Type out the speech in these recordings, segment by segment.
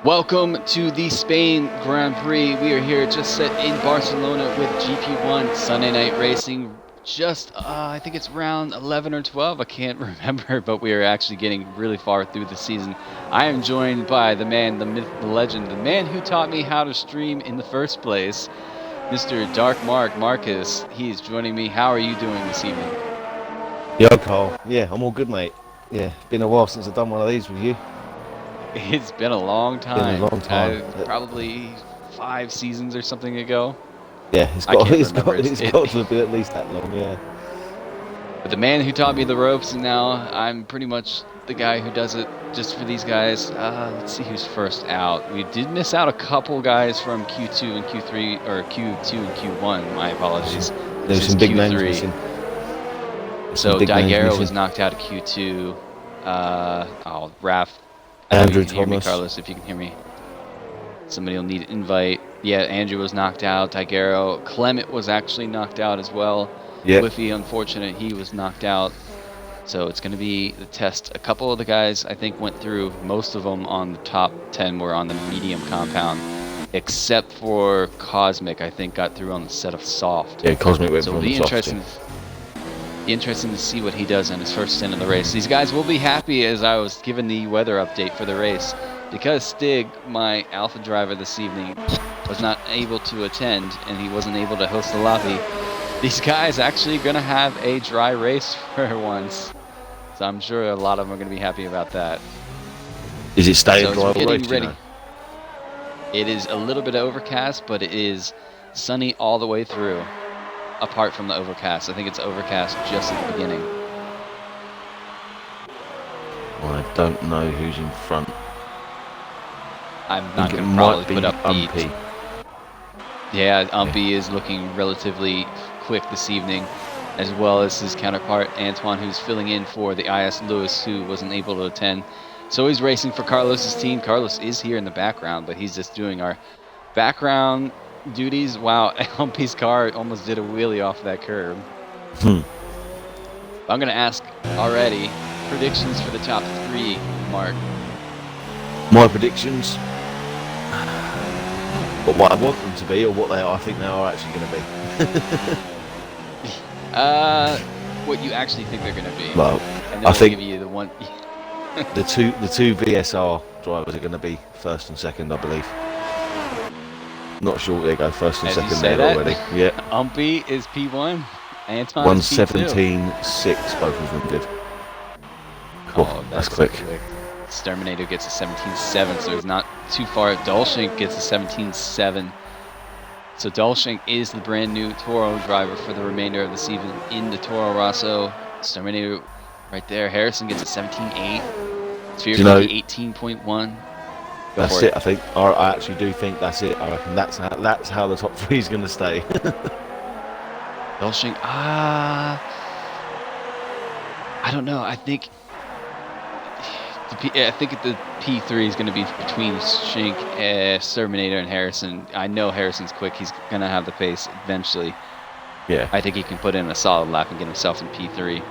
Welcome to the Spain Grand Prix. We are here just set in Barcelona with GP1 Sunday night racing. Just, I think it's round 11 or 12. I can't remember, but we are actually getting really far through the season. I am joined by the man, the myth, the legend, the man who taught me how to stream in the first place, Mr. Dark Marcus. He is joining me. How are you doing this evening? Yo, Carl. Yeah, I'm all good, mate. Yeah, been a while since I've done one of these with you. It's been a long time. Been a long time. Probably 5 seasons or something ago. Yeah, it's got to be at least that long, yeah. But the man who taught me the ropes, and now I'm pretty much the guy who does it just for these guys. Let's see who's first out. We did miss out a couple guys from Q2 and Q3, or Q2 and Q1. My apologies. There's some big names missing. So Daguerre was knocked out of Q2. Raph. Andrew Thomas. Hear me, Thomas. Carlos, if you can hear me. Somebody will need an invite. Yeah, Andrew was knocked out. Daguerre. Clement was actually knocked out as well. Yeah. Whiffy, unfortunate, he was knocked out. So it's going to be the test. A couple of the guys, I think, went through. Most of them on the top 10 were on the medium compound. Except for Cosmic, I think, got through on the set of soft. Yeah, Cosmic went so from the soft. Interesting to see what he does in his first stint in the race. These guys will be happy as I was given the weather update for the race. Because Stig, my alpha driver this evening, was not able to attend and he wasn't able to host the lobby, these guys actually going to have a dry race for once. So I'm sure a lot of them are going to be happy about that. Is it staying so dry race, ready. It is a little bit overcast, but it is sunny all the way through. Apart from the overcast. I think it's overcast just at the beginning. I don't know who's in front. I'm not going to probably put up Umpy. Yeah, Umpy is looking relatively quick this evening, as well as his counterpart Antoine, who's filling in for the IS Lewis, who wasn't able to attend. So he's racing for Carlos's team. Carlos is here in the background, but he's just doing our background duties. Wow, Umpy's car almost did a wheelie off that curb. I'm going to ask already predictions for the top 3, Mark. My predictions, but what I want them to be, or what I think they are actually going to be. What you actually think they're going to be. Well, and then I think give you the one. the two VSR drivers are going to be first and second, I believe. Not sure they go first and As second there already. Yeah. Umpy is P1. Anton is P2. 1:17.6, both of them did. Oh, that's quick. Exterminator gets a 17.7, so he's not too far. Dolshank gets a 17.7. So Dolshank is the brand new Toro driver for the remainder of the season in the Toro Rosso. Exterminator right there. Harrison gets a 17.8. Sphere 18.1. That's it. I think. I actually do think that's it. I reckon that's how the top 3 is going to stay. Dolshank. I don't know. I think the P3 is going to be between Shink, Terminator, and Harrison. I know Harrison's quick. He's going to have the pace eventually. Yeah. I think he can put in a solid lap and get himself in P3.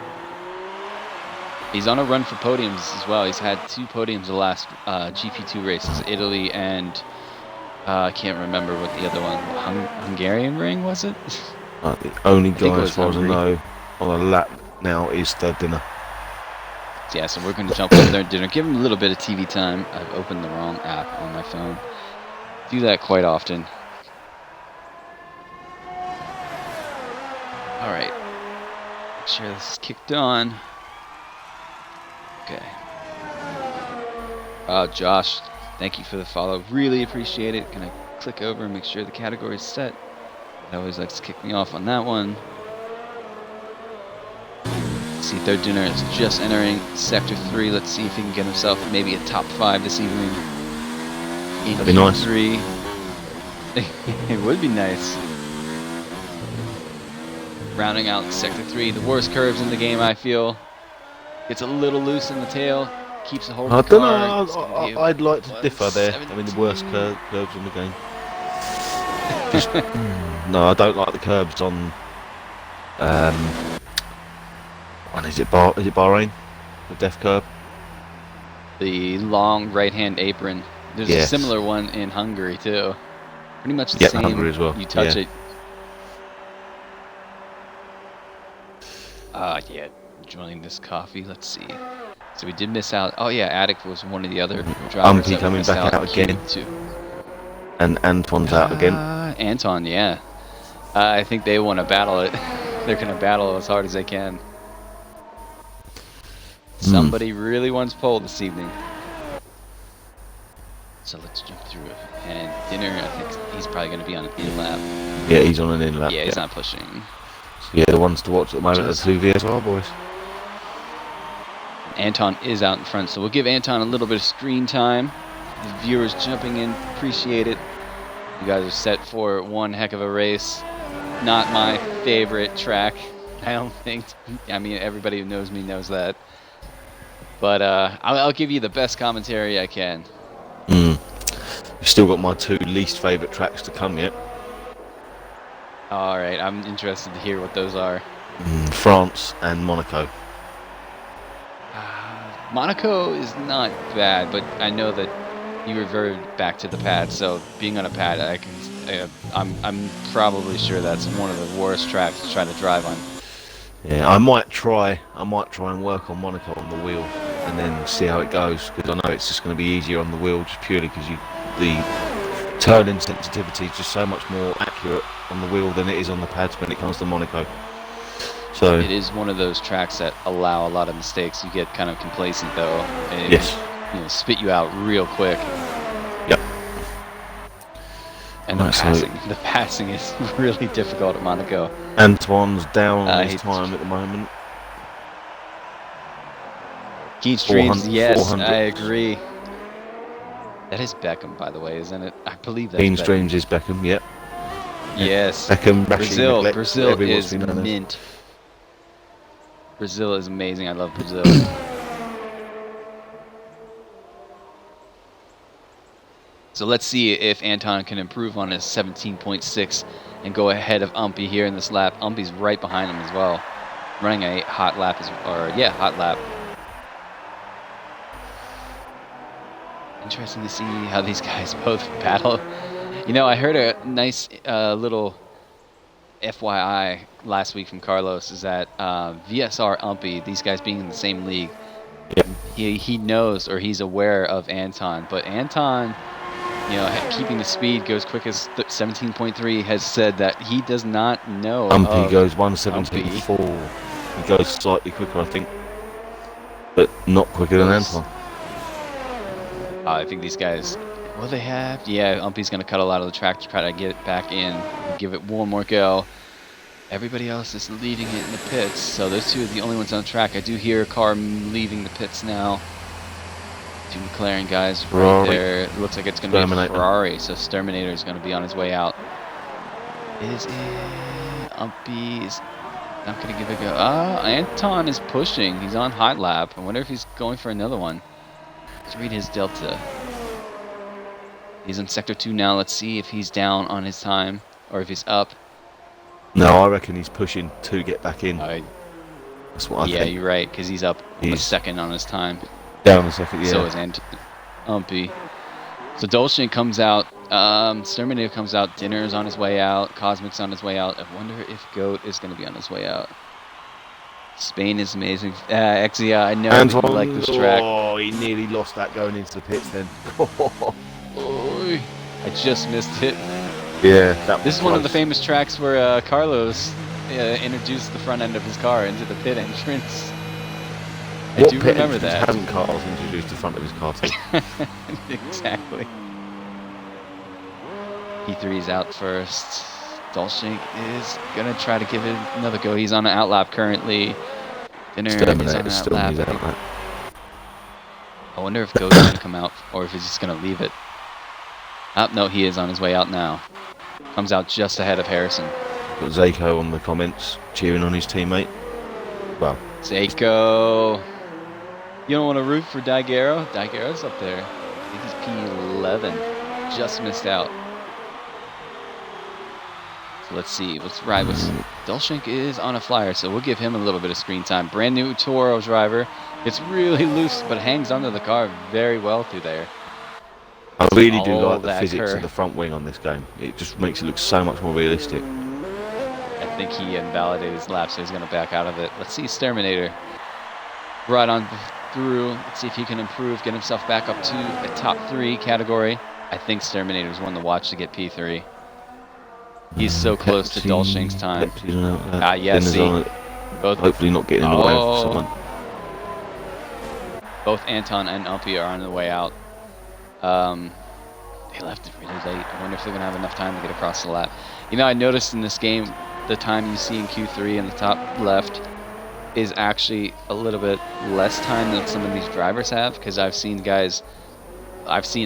He's on a run for podiums as well. He's had 2 podiums the last GP2 races, Italy and I can't remember what the other one, Hungarian ring, was it? The only guy, as far as I know, on a lap now is Third Dinner. Yeah, so we're going to jump on Third Dinner. Give him a little bit of TV time. I've opened the wrong app on my phone. Do that quite often. All right. Make sure this is kicked on. Okay. Josh, thank you for the follow. Really appreciate it. Gonna click over and make sure the category is set. It always likes to kick me off on that one. See, Third Dinner is just entering Sector 3. Let's see if he can get himself maybe a top 5 this evening. That'd be nice. 3. It would be nice. Rounding out Sector 3, the worst curves in the game, I feel. Gets a little loose in the tail, keeps a hold of the car. I don't know, I'd like to differ there. I mean, the worst curves in the game. No, I don't like the curbs on And is it Bahrain? The death curb? The long right-hand apron. There's a Yes. similar one in Hungary too. Pretty much the Yeah, same. Hungary as well. You touch Yeah. it. Yeah. Enjoying this coffee. Let's see. So we did miss out. Oh yeah, Attic was one of the other drivers that we coming missed back out again. Q2. And Antoine's out again. Anton, yeah. I think they want to battle it. They're going to battle as hard as they can. Somebody really wants pole this evening. So let's jump through it. And Dinner, I think he's probably going to be on an in-lap. Yeah, he's on an in-lap. Yeah, he's not pushing. Yeah, the ones to watch at the moment are the two VSR boys. Anton is out in front, so we'll give Anton a little bit of screen time. The viewers jumping in, appreciate it. You guys are set for one heck of a race. Not my favorite track, I don't think. I mean, everybody who knows me knows that. But I'll give you the best commentary I can. You've still got my two least favourite tracks to come yet. All right, I'm interested to hear what those are. France and Monaco. Monaco is not bad, but I know that you reverted back to the pad, so being on a pad, I'm probably sure that's one of the worst tracks to try to drive on. Yeah, I might try and work on Monaco on the wheel and then see how it goes, because I know it's just going to be easier on the wheel just purely because the turning sensitivity is just so much more accurate on the wheel than it is on the pads when it comes to Monaco. So it is one of those tracks that allow a lot of mistakes. You get kind of complacent though. And yes. It spit you out real quick. Yep. And the passing is really difficult at Monaco. Antoine's down on his time at the moment. Keats Dreams, yes, I agree. That is Beckham, by the way, isn't it? I believe that's Keats Dreams is Beckham, yep. Yes. Beckham, Brazil is mint. Brazil is amazing. I love Brazil. So let's see if Anton can improve on his 17.6 and go ahead of Umpy here in this lap. Umpy's right behind him as well, running a hot lap, hot lap. Interesting to see how these guys both battle. You know, I heard a nice little FYI last week from Carlos is that VSR Umpy, these guys being in the same league, yep. he knows or he's aware of Anton, but Anton, you know, keeping the speed goes quick as 17.3 has said that he does not know. Umpy goes 117.4. He goes slightly quicker, I think, but not quicker than Anton. I think these guys, well, they have. Yeah, Umpy's going to cut a lot of the track to try to get it back in, give it one more go. Everybody else is leaving it in the pits, so those two are the only ones on the track. I do hear a car leaving the pits now. Two McLaren guys right there. It looks like it's going to be a Ferrari, so Sturminator is going to be on his way out. Is it? Umpy is not going to give it a go. Anton is pushing. He's on hot lap. I wonder if he's going for another one. Let's read his delta. He's in sector 2 now. Let's see if he's down on his time or if he's up. No, I reckon he's pushing to get back in. That's what I think. Yeah, you're right, because he's up a second on his time. Down a second, yeah. So is Umpy. So Dolce comes out. Sturminator comes out. Dinner is on his way out. Cosmic's on his way out. I wonder if Goat is going to be on his way out. Spain is amazing. Exia, I know that you like this track. Oh, he nearly lost that going into the pits then. I just missed it. Yeah, this is one of the famous tracks where Carlos introduced the front end of his car into the pit entrance. I do remember that. Hasn't Carlos introduced the front of his car to? Exactly. P3 is out first. Dolchink is going to try to give it another go. He's on an outlap currently. Dinner is on an outlap. I wonder if Go's going to come out or if he's just going to leave it. No, he is on his way out now. Comes out just ahead of Harrison. Got Zayko on the comments cheering on his teammate. Well, Zayko. You don't want to root for Daiguero? Daiguero's up there. I think he's P11. Just missed out. So let's see. Let's ride with Dolchink is on a flyer, so we'll give him a little bit of screen time. Brand new Toro driver. It's really loose, but hangs onto the car very well through there. I really do Oh, like the that physics of curve. the front wing on this game. It just makes it look so much more realistic. I think he invalidated his lap, so he's going to back out of it. Let's see Sterminator right on through. Let's see if he can improve, get himself back up to a top 3 category. I think Sterminator's one to watch to get P3. He's so close to Dolshink's time. Yeah, see. Both, hopefully not getting in the way of someone. Both Anton and Umpy are on the way out. They left it really late. I wonder if they're going to have enough time to get across the lap. You know, I noticed in this game, the time you see in Q3 in the top left is actually a little bit less time than some of these drivers have, because I've seen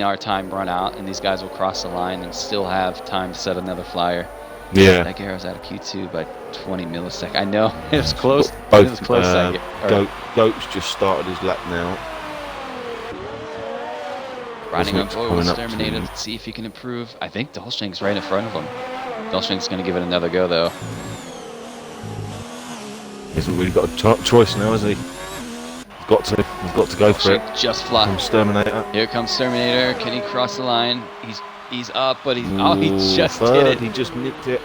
our time run out, and these guys will cross the line and still have time to set another flyer. Yeah. That Garro's out of Q2 by 20 milliseconds. I know, it was close. Both, it was close. Goat's just started his lap now. Riding on board with Sterminator. Let's see if he can improve. I think Dolshink's right in front of him. Dolshink's going to give it another go, though. He hasn't really got a choice now, has he? He's got to go for it. Just fly. Sterminator. Here comes Sterminator. Can he cross the line? He's up, but he just did it. He just nicked it.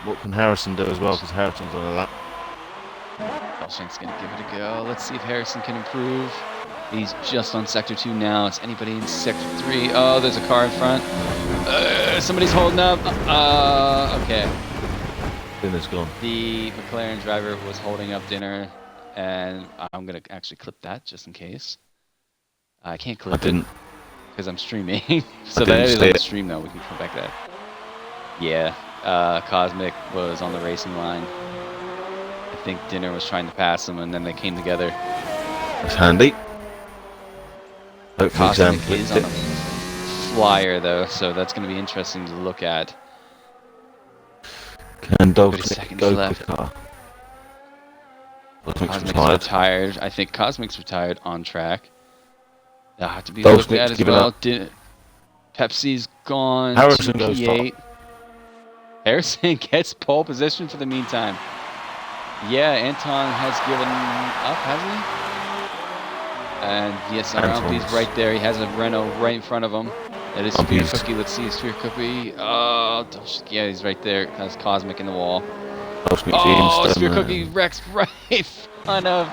What can Harrison do as well? Because Harrison's on a lap. Dolshink's going to give it a go. Let's see if Harrison can improve. He's just on Sector 2 now. Is anybody in Sector 3? Oh, there's a car in front. Somebody's holding up. Okay. Dinner's gone. The McLaren driver was holding up Dinner, and I'm going to actually clip that just in case. I can't clip it because I'm streaming. So that is on the stream now. We can come back to that. Yeah. Cosmic was on the racing line. I think Dinner was trying to pass him, and then they came together. That's handy. Hopefully Cosmic is on a flyer, though, so that's going to be interesting to look at. Can Dolshinik go left? Cosmic's retired. I think Cosmic's retired on track. That'll have to be looked at as well. Pepsi's gone. Harrison goes P8. Harrison gets pole position for the meantime. Yeah, Anton has given up, hasn't he? And yes, Umpy's right there. He has a Renault right in front of him. That is Sphere Cookie. Let's see Sphere Cookie. Oh, yeah, he's right there. Has Cosmic in the wall. Oh, Sphere Cookie wrecks right in front of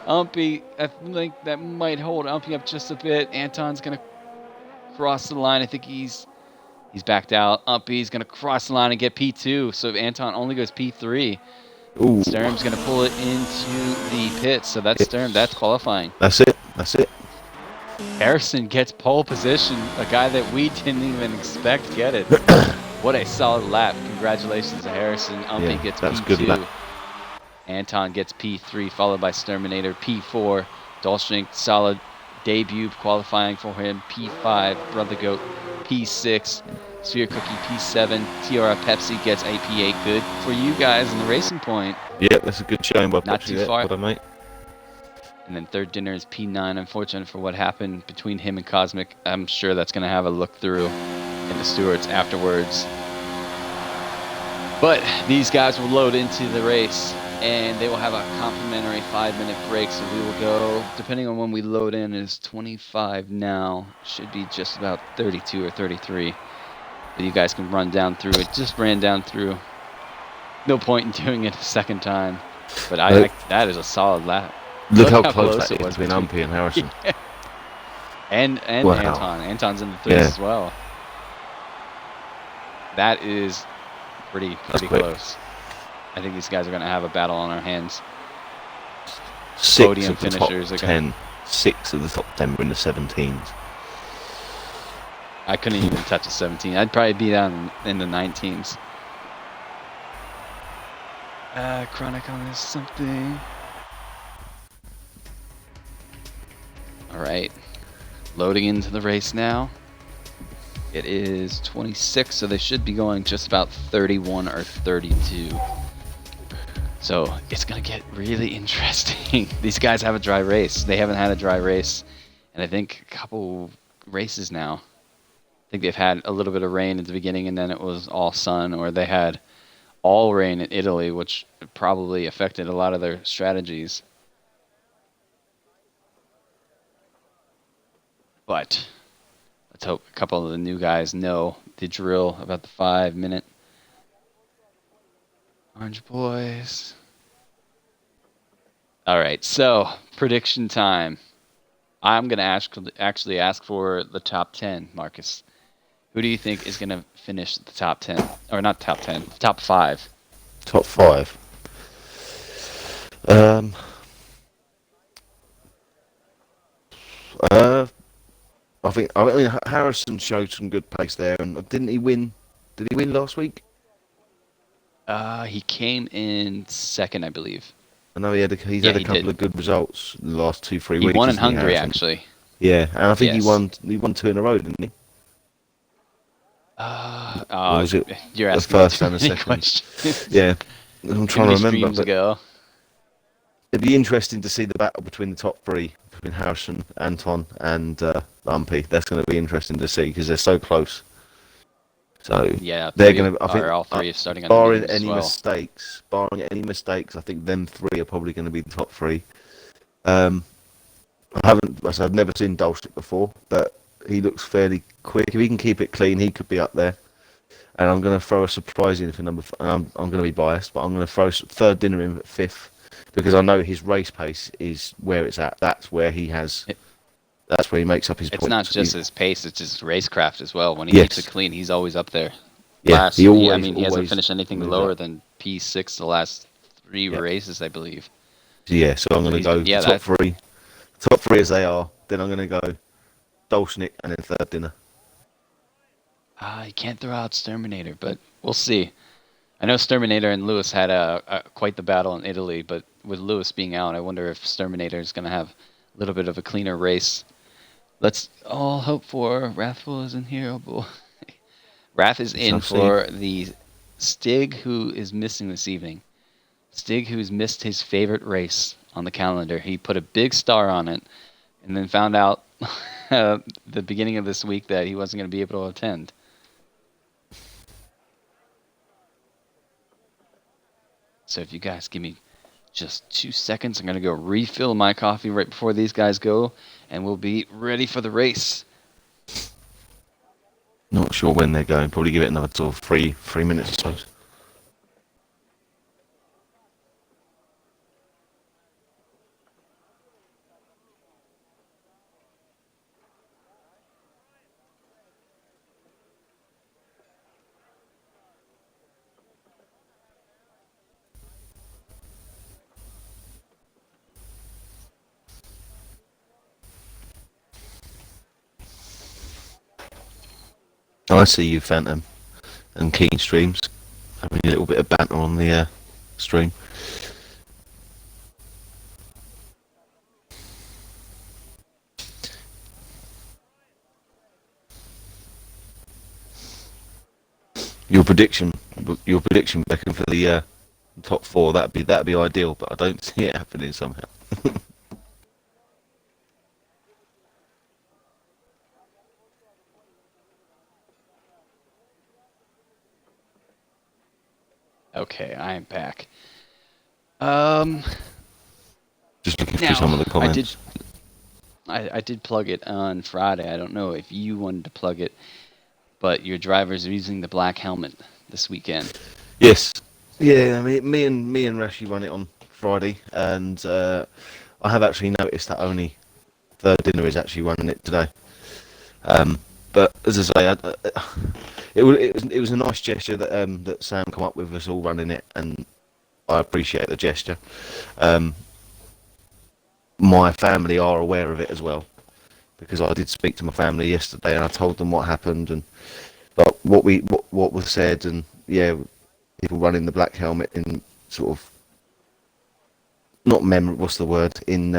Umpy. I think that might hold Umpy up just a bit. Anton's gonna cross the line. I think he's backed out. Umpy's gonna cross the line and get P2. So Anton only goes P3. Ooh. Sturm's going to pull it into the pit, so that's Sturm. That's qualifying. That's it. That's it. Harrison gets pole position, a guy that we didn't even expect to get it. What a solid lap. Congratulations to Harrison. Umpy gets P2. Good lap. Anton gets P3, followed by Sterminator P4. Dolshink, solid debut qualifying for him. P5, Brother Goat P6. Sphere Cookie P7, Tiara Pepsi gets a P8. Good for you guys in the Racing Point. Yeah, that's a good showing by Not Pepsi too far. Mate. And then third Dinner is P9. Unfortunate for what happened between him and Cosmic. I'm sure that's going to have a look through in the stewards afterwards. But these guys will load into the race, and they will have a complimentary 5-minute break. So we will go, depending on when we load in, is 25 now. Should be just about 32 or 33. But you guys can run down through it. Just ran down through. No point in doing it a second time. But that is a solid lap. Look how close that was between Umpy and Harrison. Yeah. And wow. Anton. Anton's in the threes as well. That is pretty close. I think these guys are going to have a battle on our hands. Podium finishers are going to... 6 of the top 10 were in the 17s. I couldn't even touch a 17. I'd probably be down in the 19s. Chronicle is something. Alright. Loading into the race now. It is 26, so they should be going just about 31 or 32. So it's going to get really interesting. These guys have a dry race. They haven't had a dry race in I think a couple races now. I think they've had a little bit of rain at the beginning, and then it was all sun, or they had all rain in Italy, which probably affected a lot of their strategies. But let's hope a couple of the new guys know the drill about the 5-minute. Orange boys. All right, so prediction time. I'm going to actually ask for the top 10, Marcus. Who do you think is going to finish the top 10? Or not top 10, top 5. Top 5. I mean Harrison showed some good pace there, and didn't he win? Did he win last week? He came in second, I believe. I know he's Yeah, had a he couple did. of good results in the last 2-3 He weeks. won in Hasn't he, Hungary, Harrison? actually. Yeah, and I think he Yes. won 2 in a row, didn't he? Or was it You're the asking me first too and the many second? questions. Yeah, I'm Too trying many to remember, streams but ago. it'd be interesting to see the battle between the top 3, between Harrison, Anton, and Lumpy. That's going to be interesting to see because they're so close. So Yeah, they're going to. I think, all three starting on the barring mediums as any well. mistakes, I think them 3 are probably going to be the top 3. I've never seen Dolchik before, but he looks fairly quick. If he can keep it clean, he could be up there. And I'm going to throw a surprise in for number. I'm going to be biased, but I'm going to throw third dinner in at 5th because I know his race pace is where it's at. That's where he has. That's where he makes up his It's points. not just his pace; it's his racecraft as well. When he keeps Yes. it clean, he's always up there. Yeah, He hasn't finished anything moves lower up. than P6 the last 3 Yeah. races, I believe. Yeah, so I'm going to go top 3 as they are. Then I'm going to go Dolchnik and then third dinner. You can't throw out Sturminator, but we'll see. I know Sturminator and Lewis had quite the battle in Italy, but with Lewis being out, I wonder if Sturminator is going to have a little bit of a cleaner race. Let's all hope for Wrathful isn't here. Oh boy. Wrath is in for the Stig, who is missing this evening. Stig, who's missed his favorite race on the calendar. He put a big star on it and then found out the beginning of this week that he wasn't going to be able to attend. So if you guys give me just 2 seconds, I'm going to go refill my coffee right before these guys go, and we'll be ready for the race. Not sure when they're going. Probably give it another sort of 3 minutes, I suppose. I see you, Phantom, and Keen Streams, having a little bit of banter on the stream. Your prediction, Beckham, for the top 4. That'd be ideal, but I don't see it happening somehow. Okay, I am back. Just looking through some of the comments. I did plug it on Friday. I don't know if you wanted to plug it, but your drivers are using the black helmet this weekend. Yes. Yeah, I mean, me and Rashi run it on Friday, and I have actually noticed that only third dinner is actually running it today. But as I say, it was a nice gesture that that Sam come up with us all running it, and I appreciate the gesture. My family are aware of it as well, because I did speak to my family yesterday, and I told them what happened and what was said, and yeah, people running the black helmet in sort of not memory. What's the word in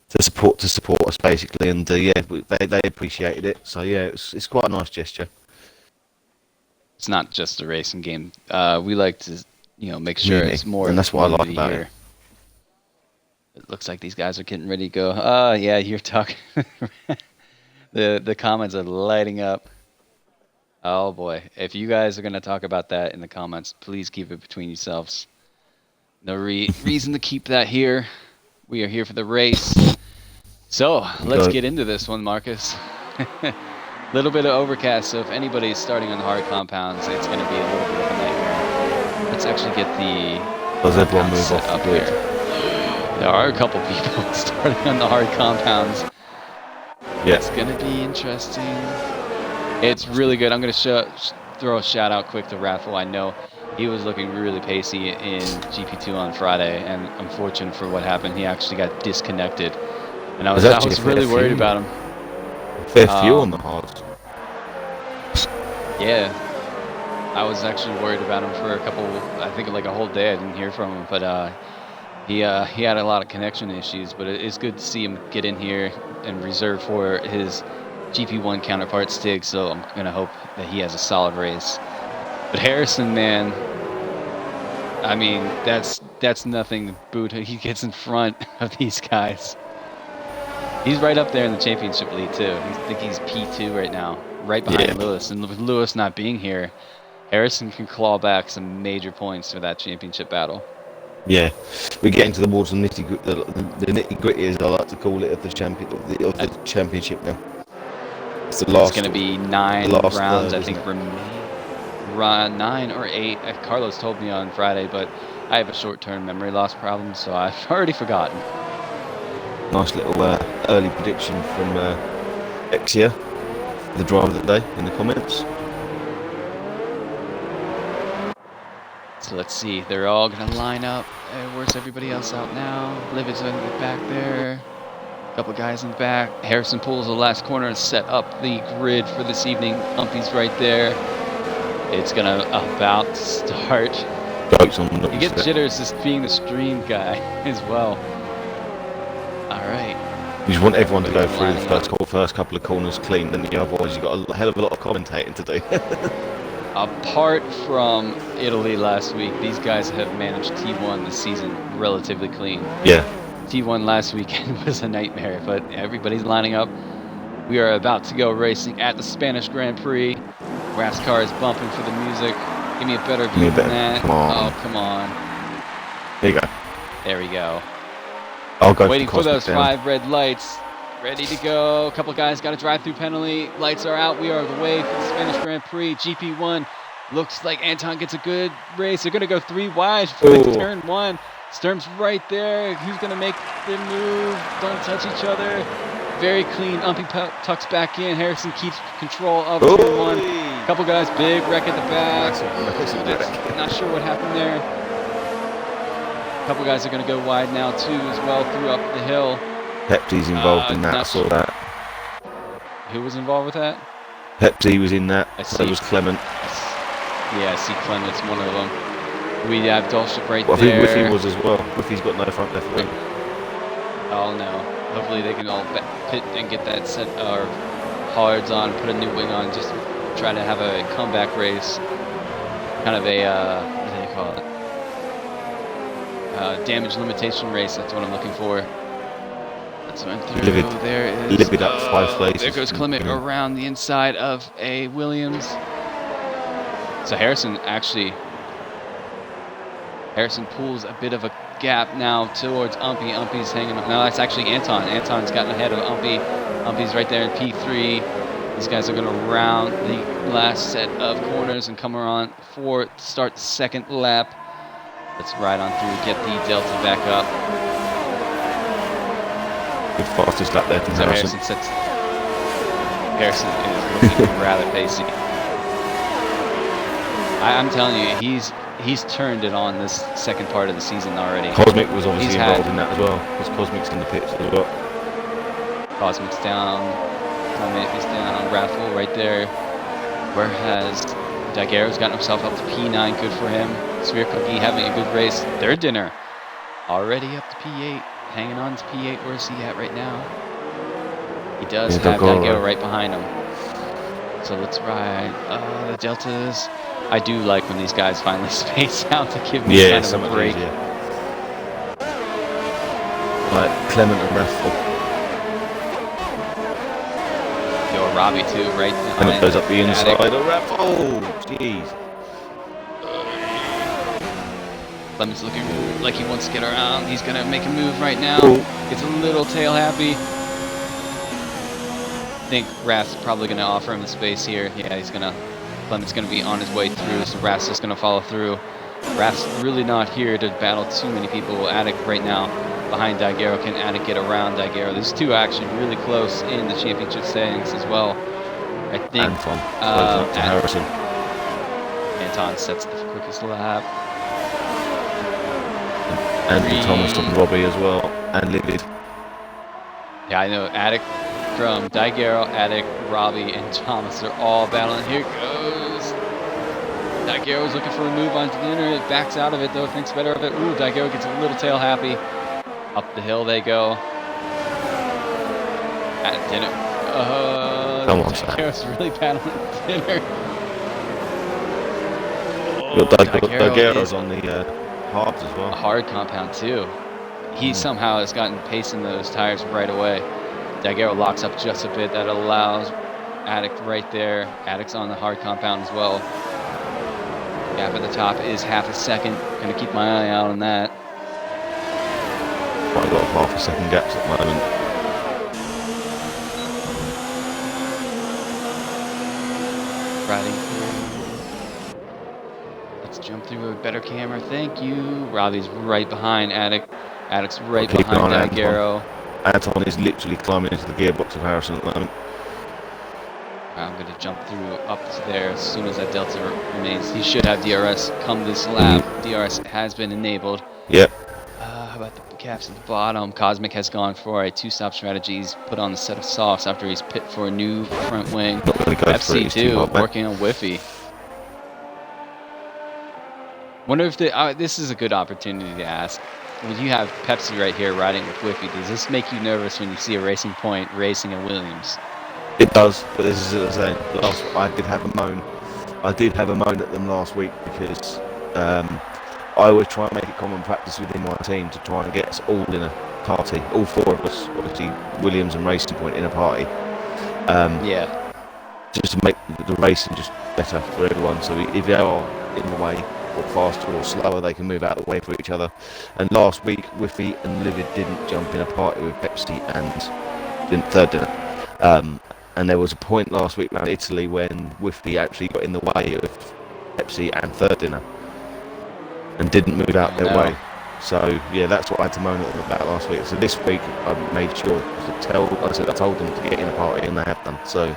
to support us basically, and yeah, they appreciated it. So yeah, it's quite a nice gesture. It's not just a racing game. We like to make sure it's more, and that's what I like about here. it. It looks like these guys are getting ready to go. Yeah, you're talking. The comments are lighting up. Oh boy, if you guys are going to talk about that in the comments, please keep it between yourselves. No reason to keep that here. We are here for the race. So let's Go. get into this one, Marcus. Little bit of overcast, so if anybody's starting on the hard compounds, it's going to be a little bit of a nightmare. Let's actually get the Does everyone compounds move set off up the grid? here. There are a couple people starting on the hard compounds. Yeah. It's going to be interesting. It's really good. I'm going to throw a shout out quick to Raffle. I know he was looking really pacey in GP2 on Friday, and unfortunate for what happened, he actually got disconnected. And I was really worried about him. Fair few on the hards. Yeah, I was actually worried about him for I think like a whole day. I didn't hear from him, but he had a lot of connection issues. But it's good to see him get in here and reserve for his GP1 counterpart Stig. So I'm gonna hope that he has a solid race. But Harrison, man, I mean that's nothing. Boot, he gets in front of these guys. He's right up there in the championship lead too. I think he's P2 right now, right behind Lewis. And with Lewis not being here, Harrison can claw back some major points for that championship battle. Yeah, we're getting towards the nitty gritty, as I like to call it, of the championship now. It's going to be 9 rounds, I think, 9 or 8. Carlos told me on Friday, but I have a short-term memory loss problem, so I've already forgotten. Nice little early prediction from Exia, the driver of the day, in the comments. So let's see, they're all going to line up. Where's everybody else out now? Livid's in the back there. A couple guys in the back. Harrison pulls the last corner and set up the grid for this evening. Umpy's right there. It's going to about start. You get jitters just being the stream guy as well. All right. You just want everyone to go through the first couple of corners clean, then otherwise you've got a hell of a lot of commentating to do. Apart from Italy last week, these guys have managed T1 this season relatively clean. Yeah. T1 last weekend was a nightmare, but everybody's lining up. We are about to go racing at the Spanish Grand Prix. Rascar is bumping for the music. Give me a better view than that. Come on. Oh, come on. There you go. There we go. I'll go waiting for those down. 5 red lights. Ready to go. A couple guys got a drive-through penalty. Lights are out. We are the way for the Spanish Grand Prix. GP1. Looks like Anton gets a good race. They're going to go 3 wide for turn 1. Sturm's right there. Who's going to make the move? Don't touch each other. Very clean. Umpy tucks back in. Harrison keeps control of turn 1. A couple guys, big wreck at the back. Not sure what happened there. A couple guys are going to go wide now too as well through up the hill. Pepsi's involved in that. I saw that. Who was involved with that? Pepsi was in that. So was Clement. Yeah, I see Clement's one of them. We have Dolship right there. I think Whiffy was as well. Whiffy's got no front left wing. Oh no. Hopefully they can all pit and get that set or hards on, put a new wing on, just try to have a comeback race. Kind of a, what do they call it? Damage limitation race, that's what I'm looking for. Let's run through. There is. Livid up 5 places. There goes Clement around the inside of a Williams. So Harrison pulls a bit of a gap now towards Umpy. Umpy's hanging up. No, that's actually Anton. Anton's gotten ahead of Umpy. Umpy's right there in P3. These guys are going to round the last set of corners and come around to start the second lap. Let's ride on through, get the Delta back up. The fastest lap there from Harrison. Harrison is looking rather pacey. I'm telling you, he's turned it on this second part of the season already. Cosmic was obviously involved in that as well, because Cosmic's in the pits as well. Cosmic's down, Clement is down, Raffle right there. Where has Daguerre's gotten himself up to P9, good for him. Sphere Cookie having a good race. Their dinner already up to P8, hanging on to P8. Where's he at right now? He does have Daguerre right behind him. So let's ride the Deltas. I do like when these guys finally space out to give me kind of a break. Like Clement and Raffle. Yo, Robbie too, right behind. Clement goes up the inside of Raffle. Oh, jeez. Clement's looking like he wants to get around. He's going to make a move right now. It's a little tail happy. think Rath's probably going to offer him the space here. Yeah, he's going to. Clement's going to be on his way through, so Rath's just going to follow through. Rath's really not here to battle too many people. Attic right now behind Daiguerre. Can Attic get around Daiguerre? These two are actually really close in the championship standings as well. I think Anton up to Harrison. Anton sets the quickest lap. Andrew Thomas and Robbie as well, and Livid. Yeah, I know. Attic from Daiguerre, Attic, Robbie, and Thomas are all battling. Here goes. Daiguerre was looking for a move onto the inner. It backs out of it, though. Thinks better of it. Ooh, Daiguerre gets a little tail happy. Up the hill they go. At dinner. Come on, Daiguerre's really battling dinner. Daiguerre's on the hards as well. A hard compound, too. He somehow has gotten pace in those tires right away. Daiguerre locks up just a bit. That allows Attic right there. Attic's on the hard compound as well. Gap at the top is half a second. Gonna keep my eye out on that. I've got half a second gaps at the moment. Riding through. Let's jump through a better camera. Thank you. Robbie's right behind Attic. Attic's right behind Daiguerre. Anton is literally climbing into the gearbox of Harrison at the moment. I'm going to jump through up to there as soon as that delta remains. He should have DRS come this lap. DRS has been enabled. Yep. How about the caps at the bottom? Cosmic has gone for a two-stop strategy. He's put on a set of softs after he's pit for a new front wing. Not going to go FC2 working on Whiffy. Wonder if this is a good opportunity to ask. When you have Pepsi right here riding with Whiffy, does this make you nervous when you see a Racing Point racing a Williams? It does, but this is what I'm saying. I did have a moan. I did have a moan at them last week because I always try and make it common practice within my team to try and get us all in a party. All four of us, obviously Williams and Racing Point, in a party. Yeah. Just to make the racing just better for everyone. So if they are in the way, or faster or slower, they can move out of the way for each other. And last week, Whiffy and Livid didn't jump in a party with Pepsi and didn't third dinner. And there was a point last week around Italy when Whiffy actually got in the way of Pepsi and third dinner and didn't move out their way. So yeah, that's what I had to moan at them about last week. So this week I made sure I told them to get in a party, and they have done. So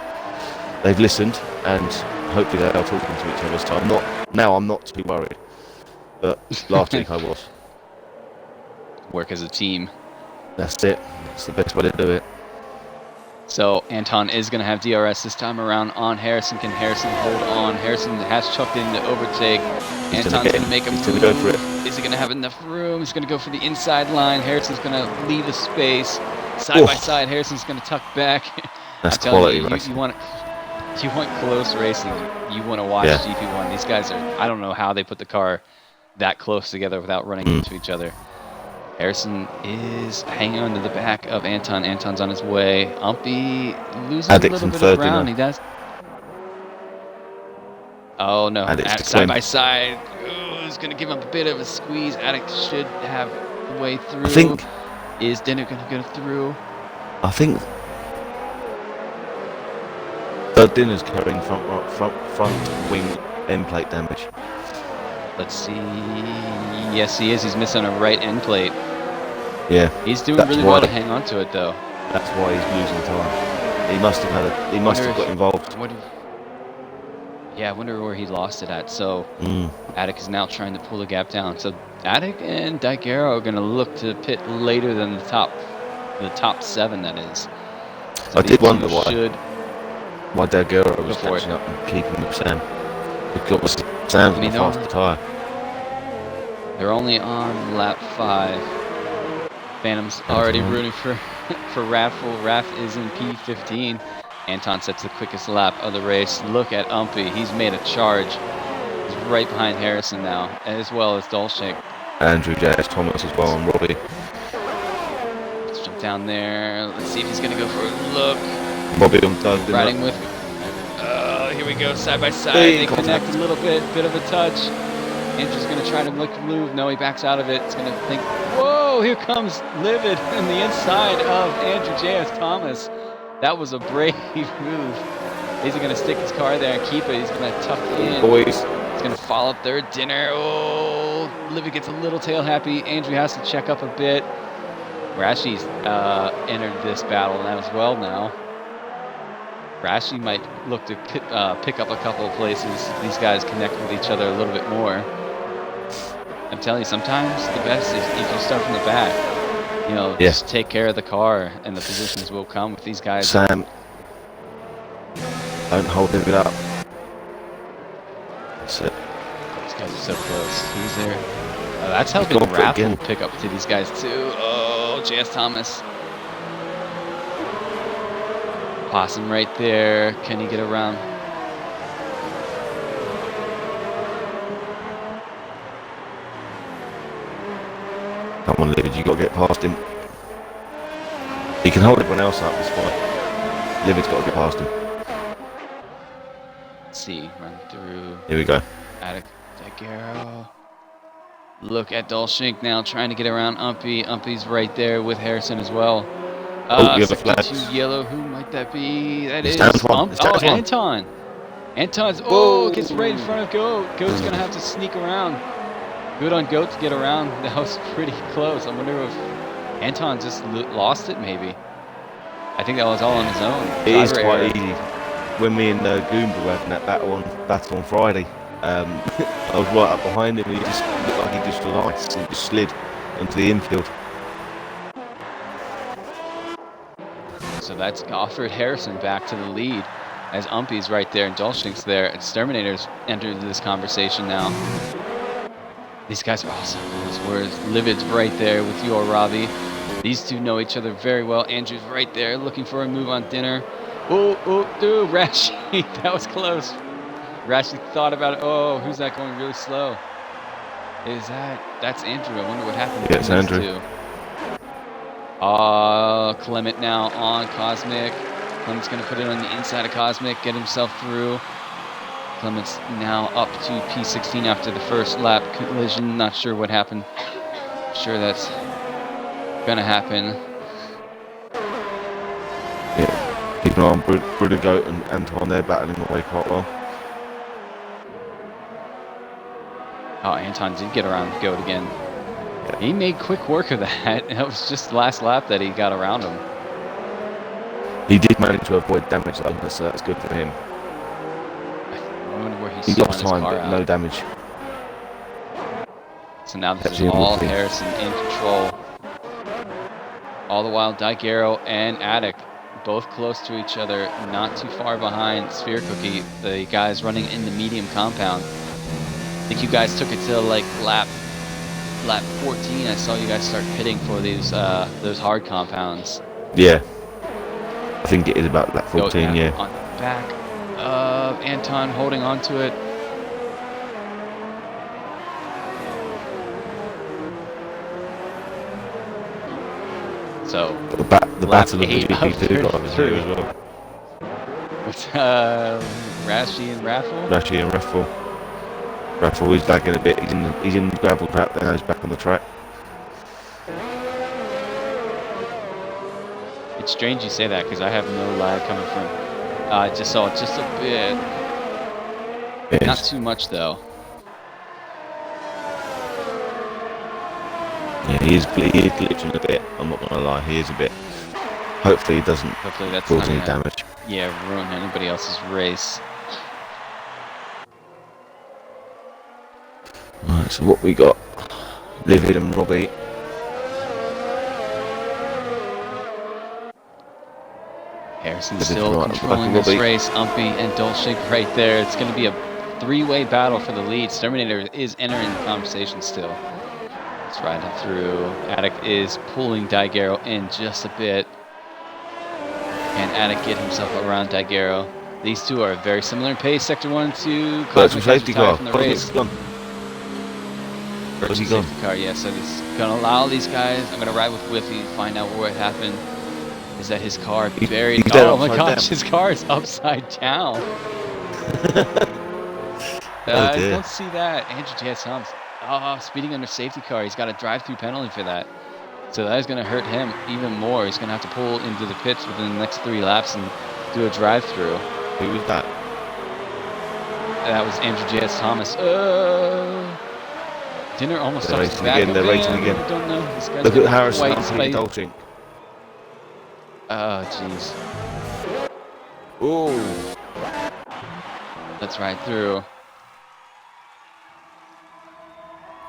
they've listened, and hopefully they are talking to each other this time. I'm not too worried, but last week I was. Work as a team. That's it. That's the best way to do it. So Anton is going to have DRS this time around on Harrison. Can Harrison hold on? Harrison has chucked in to overtake. Anton's going to make a move. He's going to go for it. Is he going to have enough room? He's going to go for the inside line. Harrison's going to leave the space. Side by side, Harrison's going to tuck back. That's quality racing. You want close racing. You want to watch GP1. These guys I don't know how they put the car that close together without running into each other. Harrison is hanging on to the back of Anton. Anton's on his way. Umpy losing a little bit of ground. He does. Oh no! Side by side. Ooh, he's going to give him a bit of a squeeze. Attic should have the way through. Is Dinner going to go through? I think third Dinner's carrying front wing end plate damage. Let's see. Yes, he is. He's missing a right end plate. Yeah. He's doing really well to hang on to it, though. That's why he's losing time. He must have got involved. I wonder where he lost it at. So Attic is now trying to pull the gap down. So Attic and Daiguerre are going to look to pit later than the top 7, that is. So I did wonder why Daiguerre was catching up and keeping with Sam. Because Sam's on a faster tyre. They're only on lap 5. Phantom's already rooting for Raffle. Raff is in P15. Anton sets the quickest lap of the race. Look at Umpy. He's made a charge. He's right behind Harrison now, as well as Dolchek. Andrew J.S. Thomas as well, and Robbie. Let's jump down there. Let's see if he's going to go for a look. Robbie on third. Riding with... here we go, side by side. They connect a little bit of a touch. Andrew's going to try to move. No, he backs out of it. It's going to think, whoa, here comes Livid in the inside of Andrew J.S. Thomas. That was a brave move. Is he going to stick his car there and keep it? He's going to tuck in. Boys. He's going to follow third dinner. Oh, Livy gets a little tail happy. Andrew has to check up a bit. Rashi's entered this battle as well now. Rashi might look to pick up a couple of places. These guys connect with each other a little bit more. I'm telling you, sometimes the best is if you start from the back. You know, just take care of the car, and the positions will come with these guys. Sam, don't hold it up. That's it. These guys are so close. Who's there? That's helping Raffle pick up to these guys too. Oh, J.S. Thomas. Possum right there. Can he get around? Come on, Livid, you got to get past him. He can hold everyone else up, it's fine. Livid's got to get past him. Let's see, run through. Here we go. Attic, Daguerre. Look at Dolshink now trying to get around Umpy. Umpy's right there with Harrison as well. You have a flag. Yellow, who might that be? That is Anton. Anton. Anton's, gets right in front of Goat. Goat's going to have to sneak around. Good on Goat to get around. That was pretty close. I wonder if Anton just lost it, maybe. I think that was all on his own. It is quite easy. When me and Goomba were having that battle on Friday, I was right up behind him and he just looked like he just was and just slid onto the infield. So that's offered Harrison back to the lead as Umpy's right there and Dolshink's there. Exterminator's entered this conversation now. These guys are awesome. Whereas Livid's right there with your Robbie. These two know each other very well. Andrew's right there looking for a move on dinner. Dude, Rashi. That was close. Rashi thought about it. Oh, who's that going really slow? That's Andrew. I wonder what happened to it's Andrew. Two. Clement now on Cosmic. Clement's going to put it on the inside of Cosmic, get himself through. Clement's now up to P16 after the first lap collision. Not sure what happened. Sure that's going to happen. Yeah, keep an eye on Bruder and Anton. They're battling away quite well. Oh, Anton did get around Goat again. Yeah. He made quick work of that. It was just last lap that he got around him. He did manage to avoid damage though, so that's good for him. I wonder where he lost time, but no damage. So now this is all Harrison in control. All the while, Daiguero and Attic both close to each other, not too far behind Sphere Cookie, the guys running in the medium compound. I think you guys took it to like lap 14. I saw you guys start pitting for these those hard compounds. Yeah, I think it is about lap 14. Yeah. On the back of Anton holding on to it. So the battle of the GP2 drivers here as well. With Rashi and Raffle. Raffle is lagging a bit. He's in the gravel trap. Then he's back on the track. It's strange you say that because I have no lag coming from. I just saw it just a bit. Yes. Not too much though. Yeah, he is glitching a bit. I'm not gonna lie, he is a bit. Hopefully he doesn't cause any damage. Yeah, ruin anybody else's race. Right, so what we got? Livid and Robbie. Harrison's still controlling this race. Umpy and Dolshik right there. It's going to be a three-way battle for the lead. Exterminator is entering the conversation still. It's riding through. Attic is pulling Daiguero in just a bit. Can Attic get himself around Daiguero? These two are very similar in pace. Sector 1 and 2. Cosmic safety car. From the race. Safety car, yeah, so it's going to allow these guys. I'm going to ride with Whiffy, find out what happened. Is that his car buried? Oh my gosh, his car is upside down. I don't see that. Andrew J.S. Humps. Oh, speeding under safety car. He's got a drive-through penalty for that. So that is going to hurt him even more. He's going to have to pull into the pits within the next 3 laps and do a drive-through. Who was that? That was Andrew J.S. Thomas. Dinner almost They're touched racing the back again. of They're racing him. again. I don't know. This guy's Look got at Harrison white on space. Dolchink. Oh, jeez. Ooh. Let's ride through.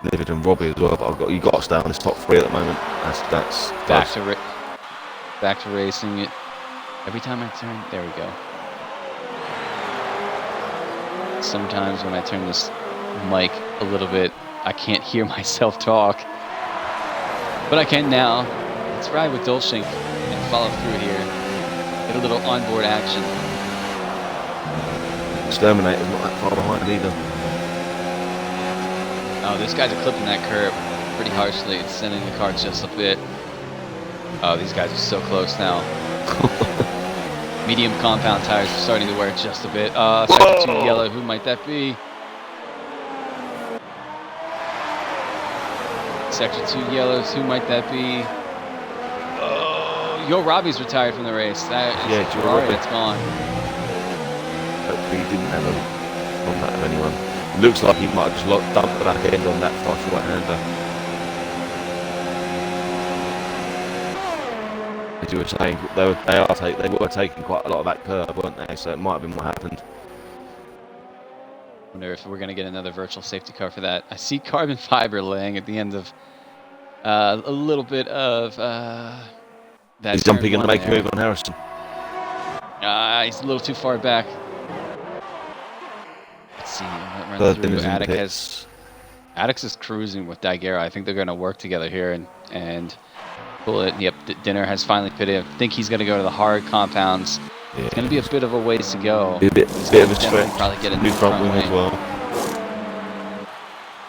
Livid and Robbie as well. But you got to stay on this top 3 at the moment. That's back to racing it. Every time I turn, there we go. Sometimes when I turn this mic a little bit, I can't hear myself talk. But I can now. Let's ride with Dolchink and follow through here. Get a little onboard action. Exterminator's not that far behind either. Oh, this guy's clipping that curb pretty harshly. It's sending the car just a bit. Oh, these guys are so close now. Medium compound tires are starting to wear just a bit. Sector 2 yellow, who might that be? Sector 2 yellows, who might that be? Oh, Yo Robbie's retired from the race. That is Joe Ferrari Robbie. that's gone. Hopefully he didn't have a contact of anyone. It looks like he might have just dumped the back end on that fast right-hander. As you were saying, they were taking quite a lot of that curve, weren't they? So it might have been what happened. Wonder if we're going to get another virtual safety car for that. I see carbon fiber laying at the end of a little bit of that. He's jumping in to make a move on Harrison. He's a little too far back. Let's see. Run through. Attic is cruising with Daiguerre. I think they're going to work together here and pull it. Yep, Dinner has finally pitted. I think he's going to go to the hard compounds. Yeah. It's going to be a bit of a ways to go. Be a bit of a stretch. Probably get a new front wing as well.